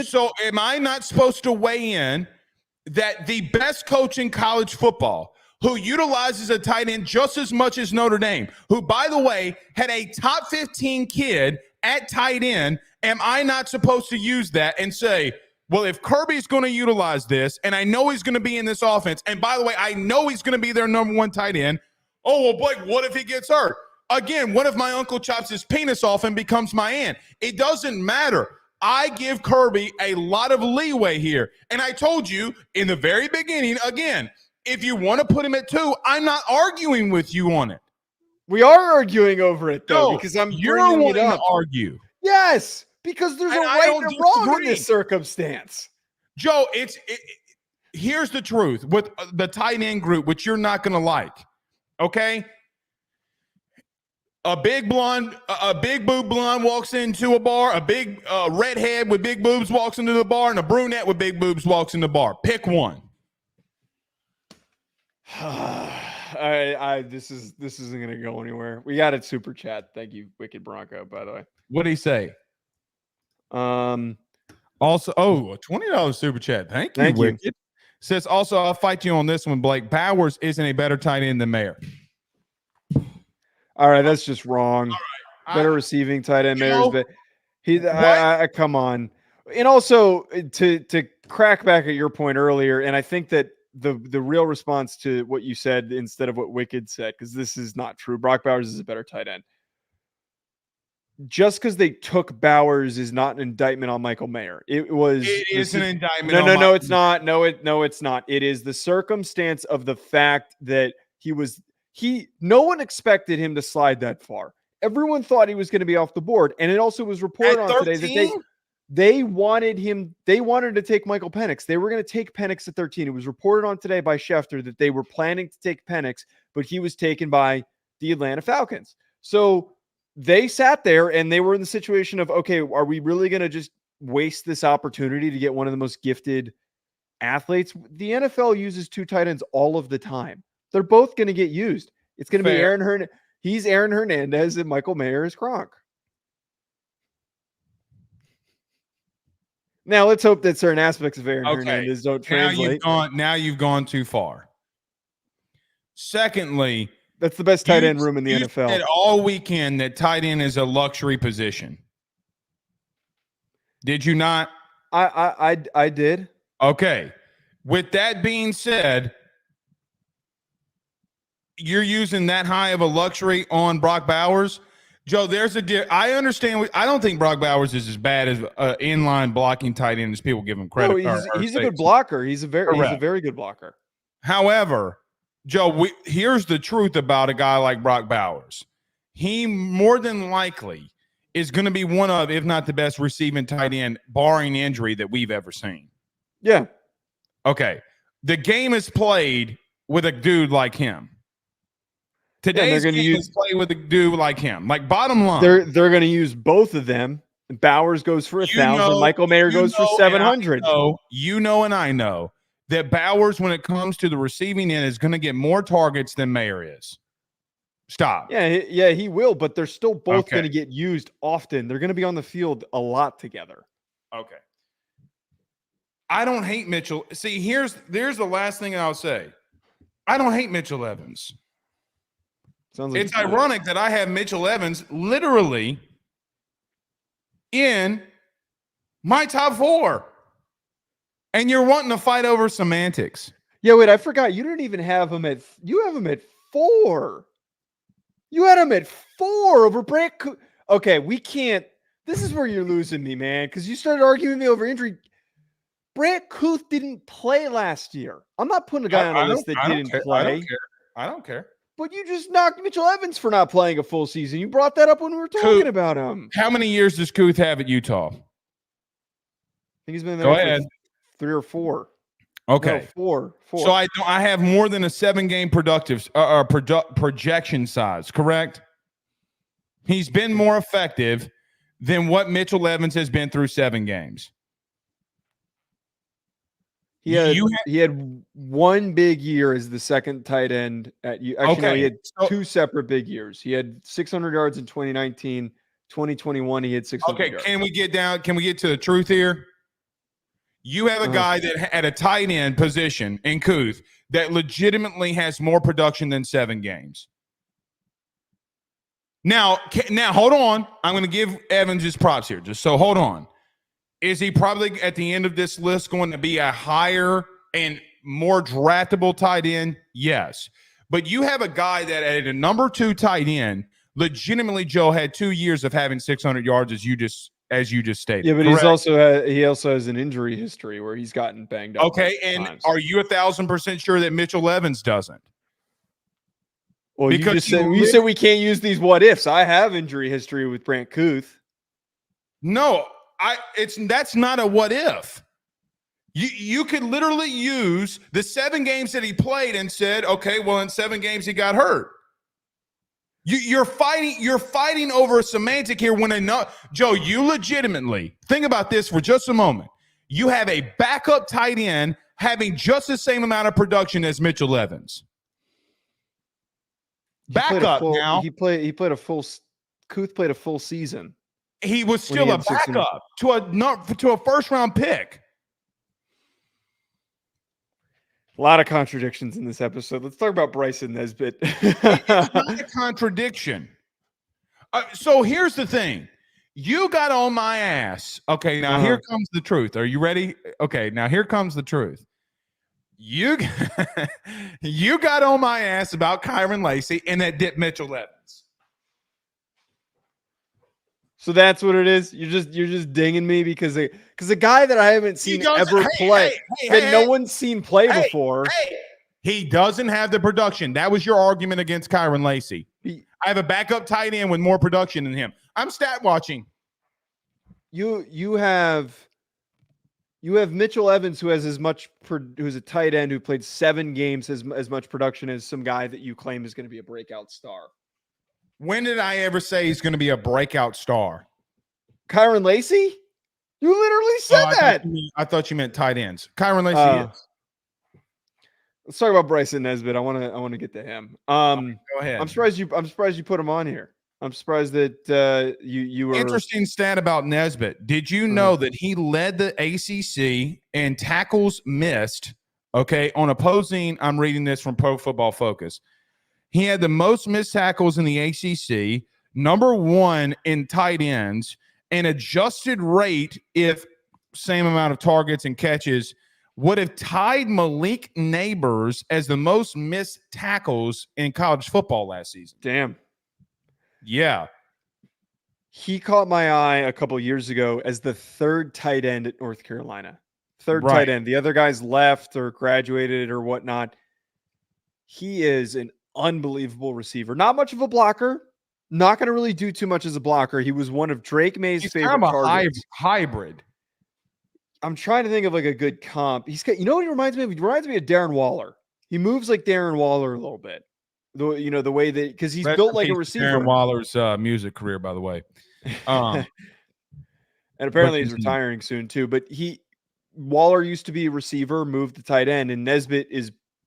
So am I not supposed to weigh in that the best coach in college football, who utilizes a tight end just as much as Notre Dame, who, by the way, had a top 15 kid at tight end, am I not supposed to use that and say, well, if Kirby's going to utilize this, and I know he's going to be in this offense, and by the way, I know he's going to be their number 1 tight end, oh, well, Blake, what if he gets hurt? Again, what if my uncle chops his penis off and becomes my aunt? It doesn't matter. I give Kirby a lot of leeway here. And I told you in the very beginning, again, if you want to put him at 2, I'm not arguing with you on it. We are arguing over it, though, because you're wanting it up. to argue. Yes, because there's a right and a wrong in this circumstance. Joe, here's the truth with the tight end group, which you're not going to like, okay? A big boob blonde walks into a bar, a big redhead with big boobs walks into the bar, and a brunette with big boobs walks in the bar. Pick one. This isn't gonna go anywhere. We got it super chat. Thank you, Wicked Bronco, by the way. What did he say? Also, a $20 super chat. Thank you, Wicked. Says also, I'll fight you on this one, Blake. Bowers isn't a better tight end than Mayer. All right, that's just wrong. Right. Better receiving tight end Mayer's, but come on. And also to crack back at your point earlier, and I think that the real response to what you said instead of what Wicked said, because this is not true. Brock Bowers is a better tight end. Just because they took Bowers is not an indictment on Michael Mayer. It is an indictment. No, it's not. No, it's not. It is the circumstance of the fact that no one expected him to slide that far. Everyone thought he was going to be off the board. And it also was reported on today that they wanted to take Michael Penix. They were going to take Penix at 13. It was reported on today by Schefter that they were planning to take Penix, but he was taken by the Atlanta Falcons. So they sat there and they were in the situation of, okay, are we really going to just waste this opportunity to get one of the most gifted athletes? The NFL uses 2 tight ends all of the time. They're both going to get used. It's going to be Aaron Hernandez. He's Aaron Hernandez and Michael Mayer is Gronk. Now let's hope that certain aspects of Aaron Hernandez don't translate. Now you've gone too far. Secondly, that's the best tight end room in the NFL. Said all weekend that tight end is a luxury position. Did you not? I did. Okay. With that being said, you're using that high of a luxury on Brock Bowers. Joe, I understand. I don't think Brock Bowers is as bad as inline blocking tight end as people give him credit. No, he's a good blocker. He's a very good blocker. However, Joe, here's the truth about a guy like Brock Bowers. He more than likely is going to be one of, if not the best receiving tight end, barring injury, that we've ever seen. Yeah. Okay. The game is played with a dude like him. Today's game is played with a dude like him. Like, bottom line. They're going to use both of them. Bowers goes for 1,000. Michael Mayer goes for 700. You know and I know that Bowers, when it comes to the receiving end, is going to get more targets than Mayer is. Stop. Yeah, he will, but they're still both going to get used often. They're going to be on the field a lot together. Okay. I don't hate Mitchell. See, there's the last thing I'll say. I don't hate Mitchell Evans. Sounds like it's ironic that I have Mitchell Evans literally in my top 4. And you're wanting to fight over semantics. Yeah, wait, I forgot. You didn't even have him at – you have him at 4. You had him at 4 over Brent. Okay, we can't – this is where you're losing me, man, because you started arguing with me over injury. Brent Kuithe didn't play last year. I'm not putting a guy on a list that didn't play. I don't care. But you just knocked Mitchell Evans for not playing a full season. You brought that up when we were talking about him. How many years does Kuithe have at Utah? I think he's been there for 3 or 4. Okay. No, 4. So I have more than a 7-game projection size, correct? He's been more effective than what Mitchell Evans has been through 7 games. He had one big year as the second tight end at you. Actually, no, he had 2 separate big years. He had 600 yards in 2019. 2021, he had 600 yards. Can we get to the truth here? You have a guy that at a tight end position in Kuithe that legitimately has more production than 7 games. Now, hold on. I'm going to give Evans his props here. Just so hold on. Is he probably at the end of this list going to be a higher and more draftable tight end? Yes. But you have a guy that at a number 2 tight end, legitimately, Joe, had 2 years of having 600 yards as you just stated. Yeah, but correct? He also has an injury history where he's gotten banged up. Okay, and times. Are you 1,000% sure that Mitchell Evans doesn't? Well, because you said we can't use these what ifs. I have injury history with Brent Kuithe. No. That's not a what if. You could literally use the 7 games that he played and said, okay, well, in 7 games he got hurt. You're fighting over a semantic here Joe, you legitimately think about this for just a moment. You have a backup tight end having just the same amount of production as Mitchell Evans. Kuithe played a full season. He was still a backup to a first-round pick. A lot of contradictions in this episode. Let's talk about Bryson Nesbit. It's not a contradiction. So here's the thing. You got on my ass. Okay, now here comes the truth. Are you ready? Okay, now here comes the truth. You got on my ass about Kyron Lacy and that Dip Mitchell Evans. So that's what it is. You're just dinging me because a guy that I haven't seen ever play, that no one's seen play before. He doesn't have the production. That was your argument against Kyron Lacy. I have a backup tight end with more production than him. I'm stat watching. You have Mitchell Evans who has who's a tight end who played 7 games as much production as some guy that you claim is going to be a breakout star. When did I ever say he's going to be a breakout star? Kyron Lacy? You literally said that. I thought you meant tight ends. Kyron Lacy is. Let's talk about Bryson Nesbit. I want to get to him. Go ahead. I'm surprised you put him on here. I'm surprised that you were. Interesting stat about Nesbit. Did you know that he led the ACC in tackles missed? Okay, on opposing. I'm reading this from Pro Football Focus. He had the most missed tackles in the ACC, number 1 in tight ends, and adjusted rate if same amount of targets and catches would have tied Malik Neighbors as the most missed tackles in college football last season. Damn. Yeah. He caught my eye a couple years ago as the 3rd tight end at North Carolina. 3rd tight end. The other guys left or graduated or whatnot. He is an unbelievable receiver. Not much of a blocker. Not going to really do too much as a blocker. He was one of Drake May's favorite targets. Hybrid. I'm trying to think of like a good comp. He's got, you know what he reminds me of? He reminds me of Darren Waller. He moves like Darren Waller a little bit. The way that, because he's built like a receiver. Darren Waller's music career, by the way. And apparently he's retiring soon too. But Waller used to be a receiver, moved to tight end, and Nesbit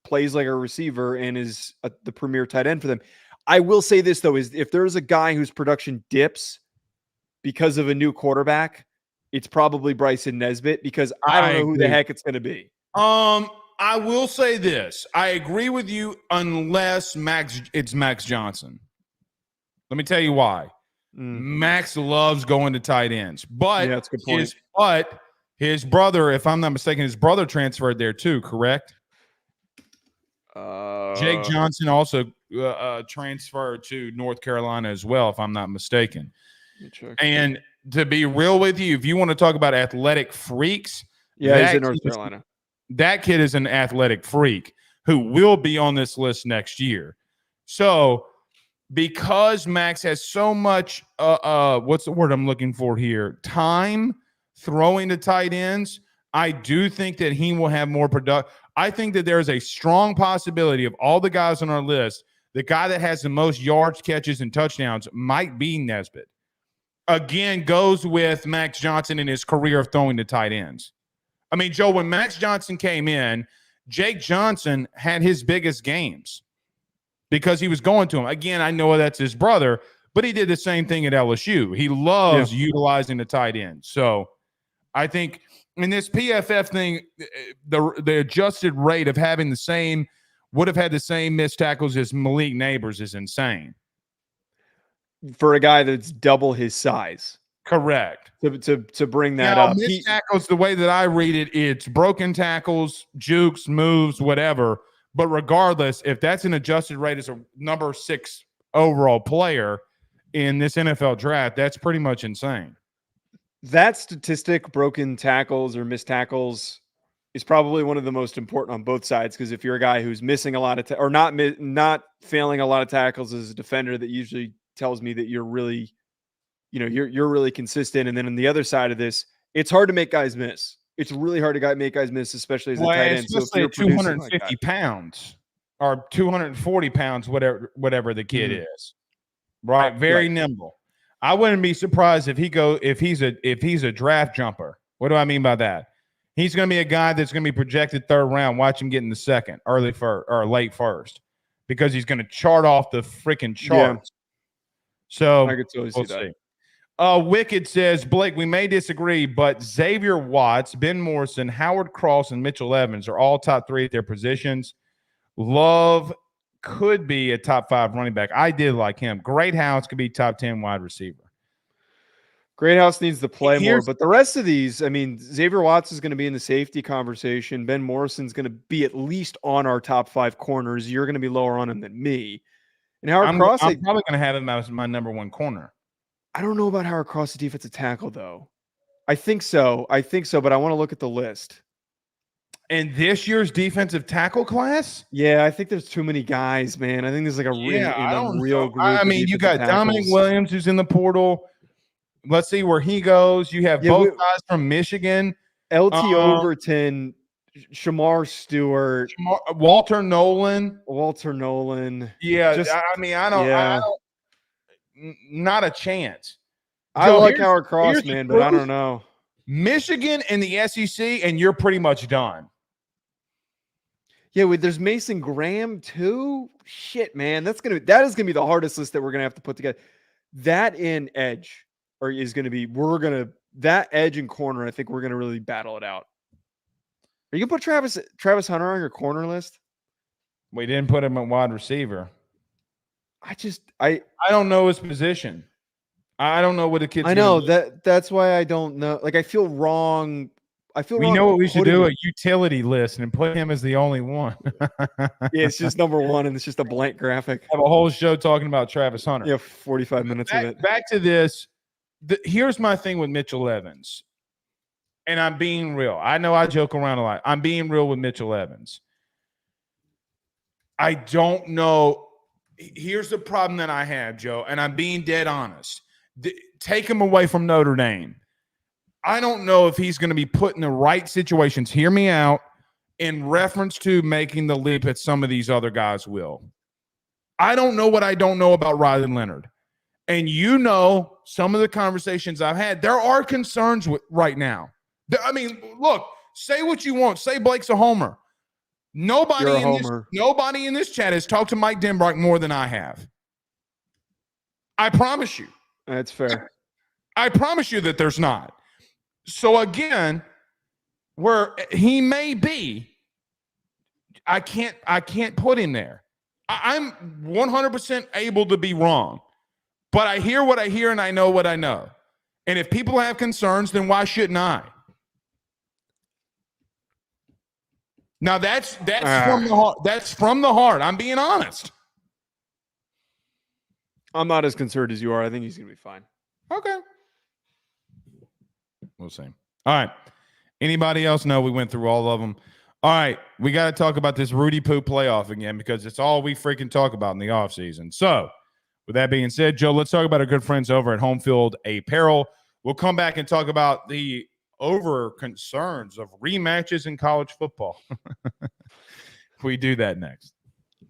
plays like a receiver and is the premier tight end for them. I will say this though, is if there's a guy whose production dips because of a new quarterback, it's probably Bryson Nesbit, because I don't know who the heck it's going to be. I will say this. I agree with you unless it's Max Johnson. Let me tell you why. Max loves going to tight ends. But yeah, that's a good point. His brother, if I'm not mistaken, his brother transferred there too, correct? Jake Johnson also transferred to North Carolina as well, if I'm not mistaken. And to be real with you, if you want to talk about athletic freaks, he's in North Carolina. That kid is an athletic freak who will be on this list next year. So because Max has so much, what's the word I'm looking for here? Time throwing to tight ends, I do think that he will have more production. I think that there is a strong possibility of all the guys on our list, the guy that has the most yards, catches, and touchdowns might be Nesbit. Again, goes with Max Johnson in his career of throwing to tight ends. I mean, Joe, when Max Johnson came in, Jake Johnson had his biggest games because he was going to him. Again, I know that's his brother, but he did the same thing at LSU. He loves utilizing the tight end. So I think in this PFF thing, the adjusted rate of having would have had the same missed tackles as Malik Neighbors is insane. For a guy that's double his size. Correct. To bring that up. Missed tackles, the way that I read it, it's broken tackles, jukes, moves, whatever. But regardless, if that's an adjusted rate as a number 6 overall player in this NFL draft, that's pretty much insane. That statistic, broken tackles or missed tackles, is probably one of the most important on both sides, because if you're a guy who's missing a lot of or not failing a lot of tackles as a defender, that usually tells me that you're really you're really consistent. And then on the other side of this, it's hard to make guys miss. It's really hard to make guys miss, especially as a tight end. So if you're 250 pounds or 240 pounds, whatever the kid is, right? Very nimble. I wouldn't be surprised if he's a draft jumper. What do I mean by that? He's going to be a guy that's going to be projected 3rd round. Watch him get in the 2nd, early first or late 1st, because he's going to chart off the freaking charts. So I could totally see that. Wicked says, Blake, we may disagree, but Xavier Watts, Ben Morrison, Howard Cross, and Mitchell Evans are all top 3 at their positions. Love could be a top 5 running back. I did like him. Greathouse could be top 10 wide receiver. Greathouse needs to play more, but the rest of these, I mean, Xavier Watts is going to be in the safety conversation. Ben Morrison's going to be at least on our top 5 corners. You're going to be lower on him than me. And Howard Cross, I'm probably going to have him as my number 1 corner. I don't know about Howard Cross, the defensive tackle, though. I think so, but I want to look at the list. And this year's defensive tackle class? Yeah, I think there's too many guys, man. I think there's like a real group. I mean, you got Dominic Williams, who's in the portal. Let's see where he goes. You have both guys from Michigan. LT Overton, Shamar Stewart, Walter Nolan. Yeah, I don't. Not a chance. I like Howard Cross, man, but I don't know. Michigan and the SEC, and you're pretty much done. Yeah, there's Mason Graham too. Shit, man, that is gonna be the hardest list that we're gonna have to put together. That in edge, that edge and corner. I think we're gonna really battle it out. Are you gonna put Travis Hunter on your corner list? We didn't put him at wide receiver. I don't know his position. I don't know what the kid's. I know that's why I don't know. Like, I feel wrong. We know what we should do: a utility list and put him as the only one. Yeah, it's just number 1, and it's just a blank graphic. Have a whole show talking about Travis Hunter. Yeah, 45 minutes of it. Back to this. Here's my thing with Mitchell Evans, and I'm being real. I know I joke around a lot. I'm being real with Mitchell Evans. I don't know. here's the problem that I have, Joe, and I'm being dead honest. Take him away from Notre Dame. I don't know if he's going to be put in the right situations. Hear me out. In reference to making the leap that some of these other guys will. I don't know what I don't know about Riley Leonard. And you know some of the conversations I've had, there are concerns with right now. I mean, look, say what you want. Say Blake's a homer. Nobody in this chat has talked to Mike Denbrock more than I have. I promise you. That's fair. I promise you that there's not. So again, where he may be, I can't put him there. I'm 100% able to be wrong, but I hear what I hear and I know what I know. And if people have concerns, then why shouldn't I? Now that's from the heart. That's from the heart. I'm being honest. I'm not as concerned as you are. I think he's going to be fine. Okay. We'll see. All right. Anybody else know we went through all of them? All right. We got to talk about this Rudy Poo playoff again because it's all we freaking talk about in the offseason. So with that being said, Joe, let's talk about our good friends over at HomeField Apparel. We'll come back and talk about the over concerns of rematches in college football. We do that next.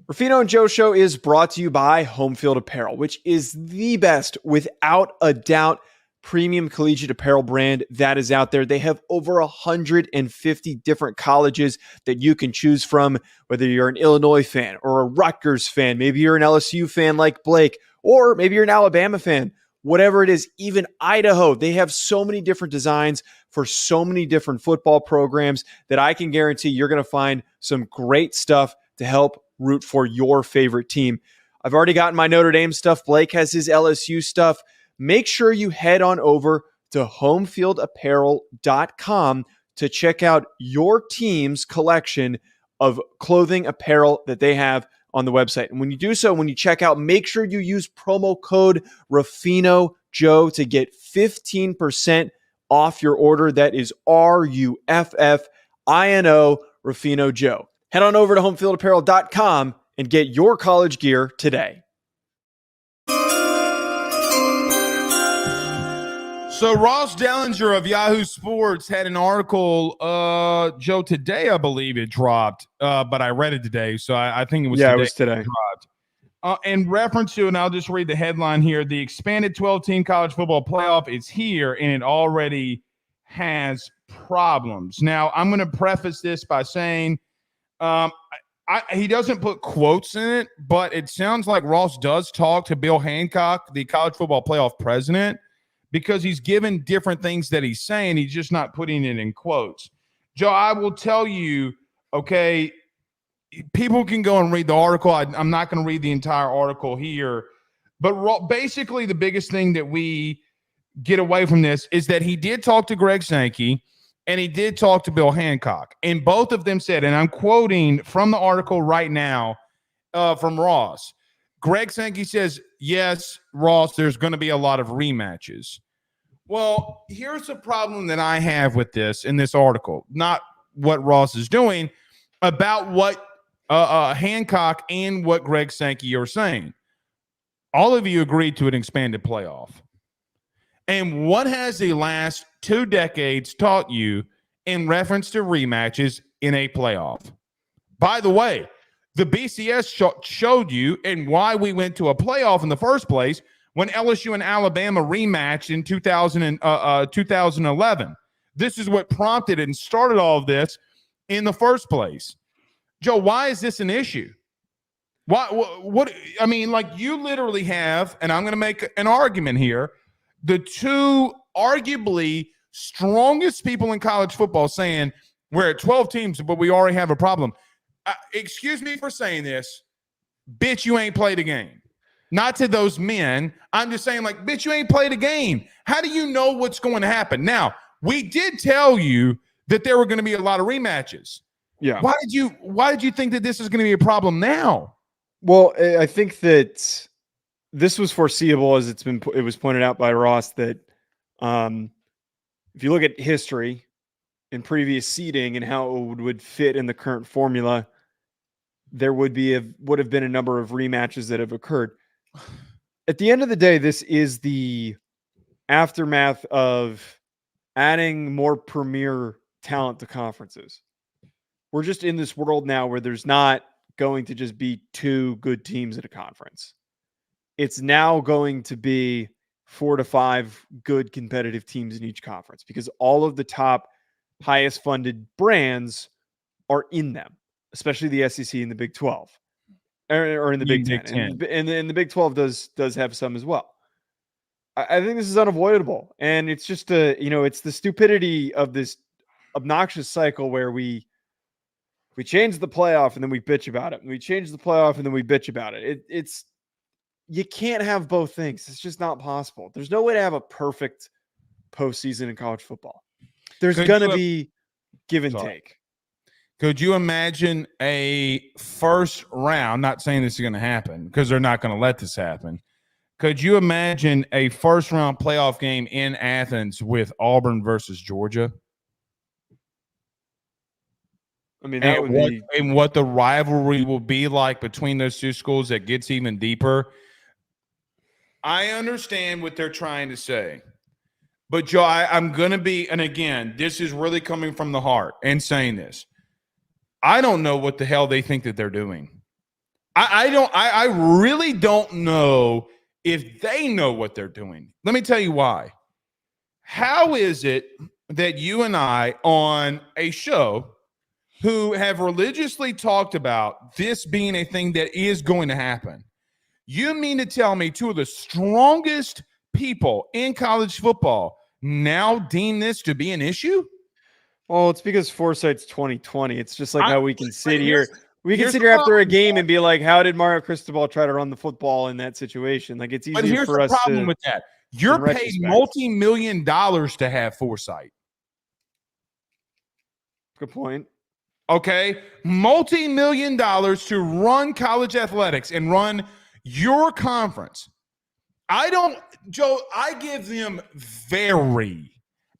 Ruffino and Joe Show is brought to you by HomeField Apparel, which is the best, without a doubt, premium collegiate apparel brand that is out there. They have over 150 different colleges that you can choose from, whether you're an Illinois fan or a Rutgers fan, maybe you're an LSU fan like Blake, or maybe you're an Alabama fan, whatever it is, even Idaho. They have so many different designs for so many different football programs that I can guarantee you're going to find some great stuff to help root for your favorite team. I've already gotten my Notre Dame stuff. Blake has his LSU stuff. Make sure you head on over to homefieldapparel.com to check out your team's collection of clothing apparel that they have on the website. And when you do so, when you check out, make sure you use promo code RuffinoJoe to get 15% off your order. That is RUFFINO, Ruffino Joe. Head on over to homefieldapparel.com and get your college gear today. So Ross Dellinger of Yahoo Sports had an article, Joe, today, I believe it dropped, but I read it today, so I think it was today. Yeah, it was today. In reference to, and I'll just read the headline here, the expanded 12-team college football playoff is here, and it already has problems. Now, I'm going to preface this by saying he doesn't put quotes in it, but it sounds like Ross does talk to Bill Hancock, the college football playoff president, because he's given different things that he's saying. He's just not putting it in quotes. Joe, I will tell you, okay, people can go and read the article. I'm not going to read the entire article here. But basically the biggest thing that we get away from this is that he did talk to Greg Sankey and he did talk to Bill Hancock. And both of them said, and I'm quoting from the article right now from Ross, Greg Sankey says, yes, Ross, there's going to be a lot of rematches. Well, here's the problem that I have with this in this article, not what Ross is doing, about what Hancock and what Greg Sankey are saying. All of you agreed to an expanded playoff. And what has the last 2 decades taught you in reference to rematches in a playoff? By the way, the BCS showed you and why we went to a playoff in the first place when LSU and Alabama rematched in 2011. This is what prompted and started all of this in the first place. Joe, why is this an issue? What I mean, like, you literally have, and I'm going to make an argument here, the two arguably strongest people in college football saying we're at 12 teams, but we already have a problem. Excuse me for saying this, bitch, you ain't played a game. Not to those men. I'm just saying, like, bitch, you ain't played a game. How do you know what's going to happen? Now, we did tell you that there were going to be a lot of rematches. Yeah. Why did you think that this is going to be a problem now? Well, I think that this was foreseeable, as it was pointed out by Ross, that if you look at history and previous seeding and how it would fit in the current formula, there would have been a number of rematches that have occurred. At the end of the day, this is the aftermath of adding more premier talent to conferences. We're just in this world now where there's not going to just be 2 good teams in a conference. It's now going to be 4 to 5 good competitive teams in each conference because all of the top highest funded brands are in them, especially the SEC and the Big 12 or in the Big 10. And the Big 12 does have some as well. I think this is unavoidable. And it's just it's the stupidity of this obnoxious cycle where we change the playoff and then we bitch about it. And we change the playoff and then we bitch about it. It's you can't have both things. It's just not possible. There's no way to have a perfect postseason in college football. There's going to be give and take. Could you imagine a first round? Not saying this is going to happen because they're not going to let this happen. Could you imagine a first round playoff game in Athens with Auburn versus Georgia? I mean, that would be, and what the rivalry will be like between those two schools that gets even deeper. I understand what they're trying to say, but Joe, I'm going to be, and again, this is really coming from the heart and saying this. I don't know what the hell they think that they're doing. I really don't know if they know what they're doing. Let me tell you why. How is it that you and I on a show who have religiously talked about this being a thing that is going to happen, you mean to tell me 2 of the strongest people in college football now deem this to be an issue? Well, it's because foresight's 2020. It's just like how we can sit here. We can sit here after a game and be like, how did Mario Cristobal try to run the football in that situation? Like, it's easier for us to. But here's the problem with that. You're paid multi-million dollars to have foresight. Good point. Okay? Multi-million dollars to run college athletics and run your conference. Joe, I give them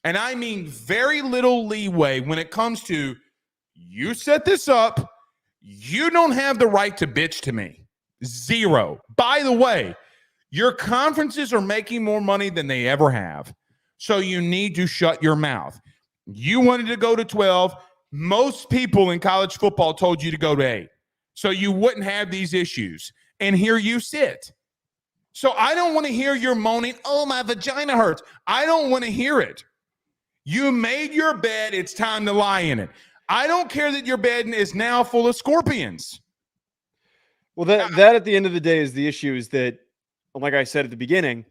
and I mean very little leeway when it comes to you set this up, you don't have the right to bitch to me. 0. By the way, your conferences are making more money than they ever have, so you need to shut your mouth. You wanted to go to 12. Most people in college football told you to go to 8, so you wouldn't have these issues. And here you sit. So I don't want to hear your moaning, oh, my vagina hurts. I don't want to hear it. You made your bed. It's time to lie in it. I don't care that your bed is now full of scorpions. Well, that at the end of the day is the issue, is that, like I said at the beginning,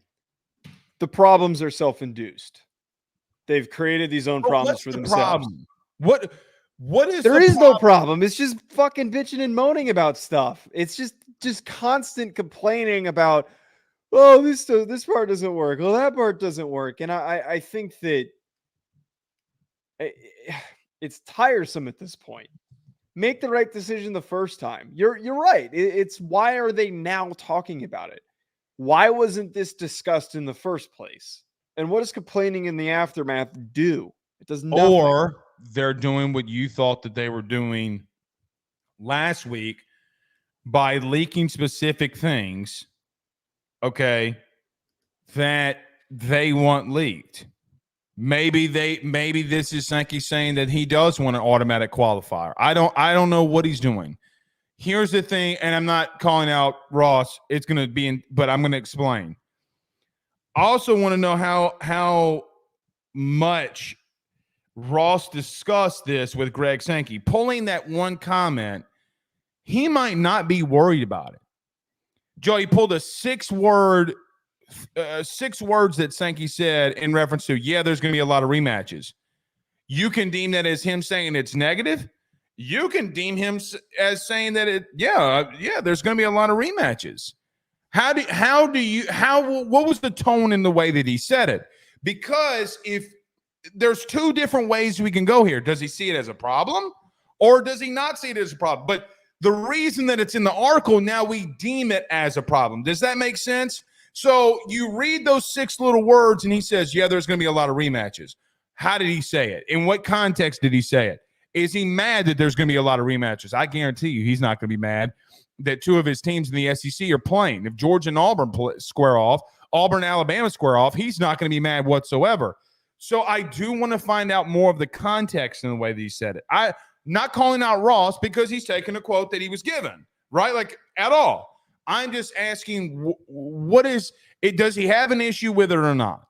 the problems are self-induced. They've created these own problems for themselves. Problem? What is there is no problem. It's just fucking bitching and moaning about stuff. It's just constant complaining about, oh, this part doesn't work. Well, that part doesn't work. And I think that it's tiresome at this point. Make the right decision the first time. You're right. It's why are they now talking about it? Why wasn't this discussed in the first place? And what does complaining in the aftermath do? It does nothing. Or they're doing what you thought that they were doing last week by leaking specific things, okay, that they want leaked. Maybe this is Sankey saying that he does want an automatic qualifier. I don't know what he's doing. Here's the thing, and I'm not calling out Ross. It's going to be but I'm going to explain. I also want to know how much Ross discussed this with Greg Sankey. Pulling that one comment, he might not be worried about it. Joey pulled a 6 words that Sankey said in reference to, there's going to be a lot of rematches. You can deem that as him saying it's negative. You can deem him as saying that there's going to be a lot of rematches. What was the tone in the way that he said it? Because if there's 2 different ways we can go here. Does he see it as a problem or does he not see it as a problem? But the reason that it's in the article, now we deem it as a problem. Does that make sense? So you read those 6 little words and he says, there's going to be a lot of rematches. How did he say it? In what context did he say it? Is he mad that there's going to be a lot of rematches? I guarantee you he's not going to be mad that two of his teams in the SEC are playing. If Georgia and Auburn square off, Auburn and Alabama square off, he's not going to be mad whatsoever. So I do want to find out more of the context in the way that he said it. I'm not calling out Ross because he's taking a quote that he was given, right? Like, at all. I'm just asking, what is it? Does he have an issue with it or not?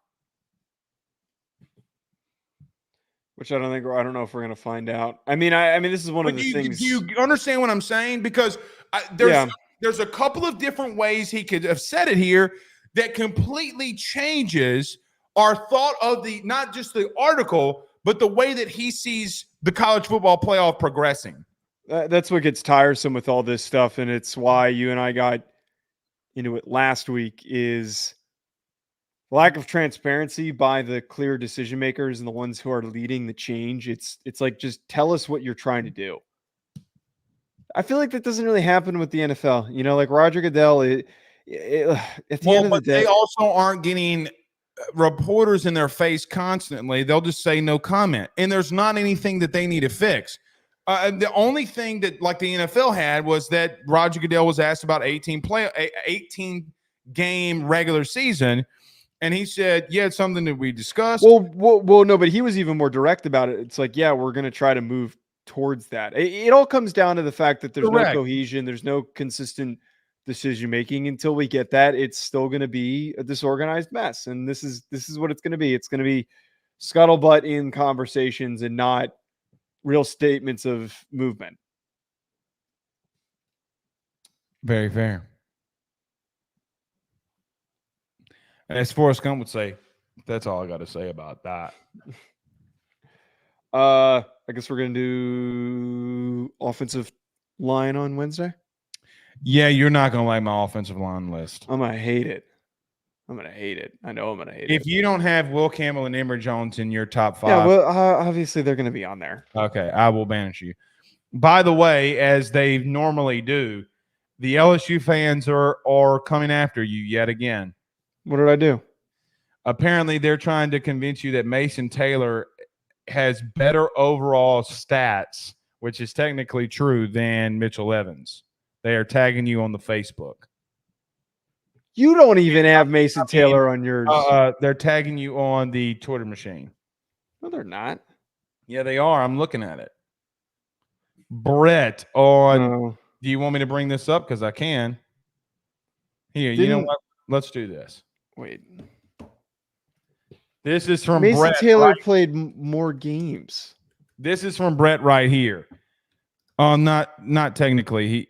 Which I don't know if we're going to find out. I mean, this is one of the things. Do you understand what I'm saying? Because there's a couple of different ways he could have said it here that completely changes our thought of not just the article, but the way that he sees the college football playoff progressing. That's what gets tiresome with all this stuff, and it's why you and I got into it last week, is lack of transparency by the clear decision makers and the ones who are leading the change. It's like, just tell us what you're trying to do. I feel like that doesn't really happen with the NFL. Like Roger Goodell, at the end of the day, they also aren't getting reporters in their face constantly. They'll just say no comment, and there's not anything that they need to fix. The only thing that, like, the NFL had was that Roger Goodell was asked about 18 game regular season. And he said, yeah, it's something that we discussed. Well, no, but he was even more direct about it. It's like, yeah, we're going to try to move towards that. It all comes down to the fact that there's no cohesion. There's no consistent decision-making. Until we get that, it's still going to be a disorganized mess. And this is what it's going to be. It's going to be scuttlebutt in conversations and not real statements of movement. Very fair. As Forrest Gump would say, that's all I got to say about that. I guess we're going to do offensive line on Wednesday. Yeah, you're not going to like my offensive line list. I'm going to hate it. I know I'm going to hate it. If you don't have Will Campbell and Emory Jones in your top 5. Yeah, well, obviously they're going to be on there. Okay, I will banish you. By the way, as they normally do, the LSU fans are coming after you yet again. What did I do? Apparently, they're trying to convince you that Mason Taylor has better overall stats, which is technically true, than Mitchell Evans. They are tagging you on the Facebook. You don't even have Mason Taylor on yours. They're tagging you on the Twitter machine. No, they're not. Yeah, they are. I'm looking at it. Brett on. Do you want me to bring this up? Because I can. Here, you know what? Let's do this. Wait. This is from Mason Brett. Taylor played more games. This is from Brett right here. Not technically.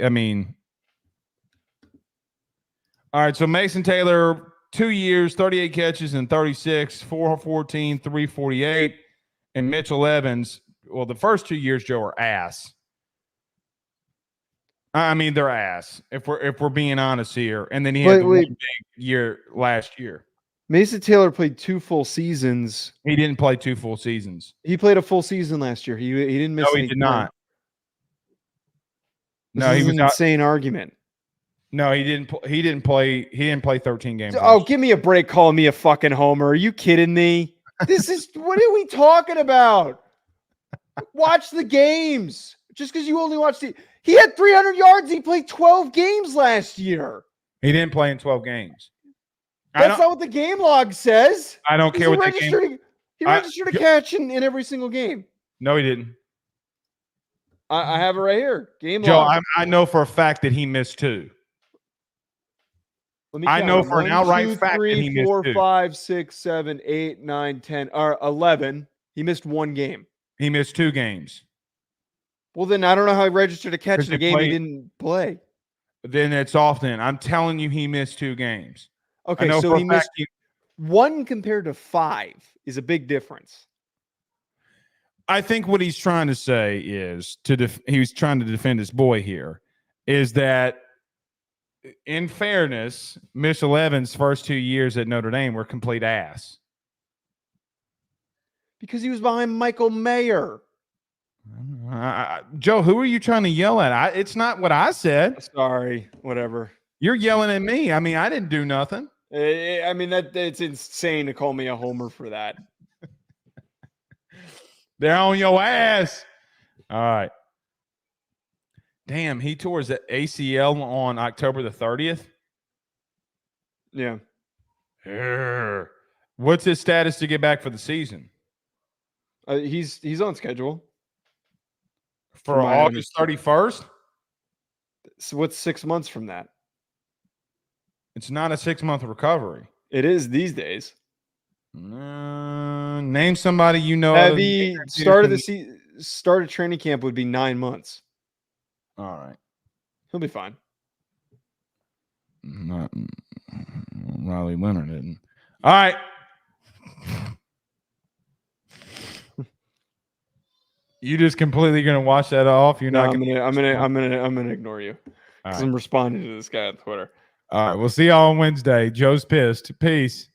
All right, so Mason Taylor, 2 years, 38 catches and 36, 414, 348. And Mitchell Evans, well, the first 2 years, Joe, are ass. They're ass, if we're being honest here. And then he had one big year last year. Mason Taylor played 2 full seasons. He didn't play 2 full seasons. He played a full season last year. He didn't miss. No, he did not. No, he was an insane argument. No, he didn't. He didn't play 13 games. Oh, give me a break calling me a fucking homer. Are you kidding me? What are we talking about? Watch the games. Just because you only watched he had 300 yards. He played 12 games last year. He didn't play in 12 games. That's not what the game log says. I don't care what the game. He registered a catch in every single game. No, he didn't. I have it right here. Game Joe, log. I know for a fact that he missed 2. I know for an outright fact that he missed 2. 4, 5, 6, 7, 8, 9, 10, or 11. He missed 1 game. He missed 2 games. Well, then I don't know how he registered a catch in a game he didn't play. Then it's off then. I'm telling you he missed 2 games. Okay, so he missed 1 compared to 5 is a big difference. I think what he's trying to say is he's trying to defend his boy here is that, in fairness, Mitchell Evans' first 2 years at Notre Dame were complete ass. Because he was behind Michael Mayer. Joe, who are you trying to yell at? It's not what I said. Sorry, whatever. You're yelling at me. I didn't do nothing. It's insane to call me a homer for that. They're on your ass. All right. Damn, he tore his ACL on October the 30th. Yeah. What's his status to get back for the season? He's on schedule For August 31st? So what's 6 months from that? It's not a 6-month recovery. It is these days. Name somebody you know. Start of training camp would be 9 months. All right. He'll be fine. Not Riley Leonard didn't. All right. You just completely gonna wash that off? You're not gonna. I'm gonna ignore you because I'm responding to this guy on Twitter. All right. We'll see y'all on Wednesday. Joe's pissed. Peace.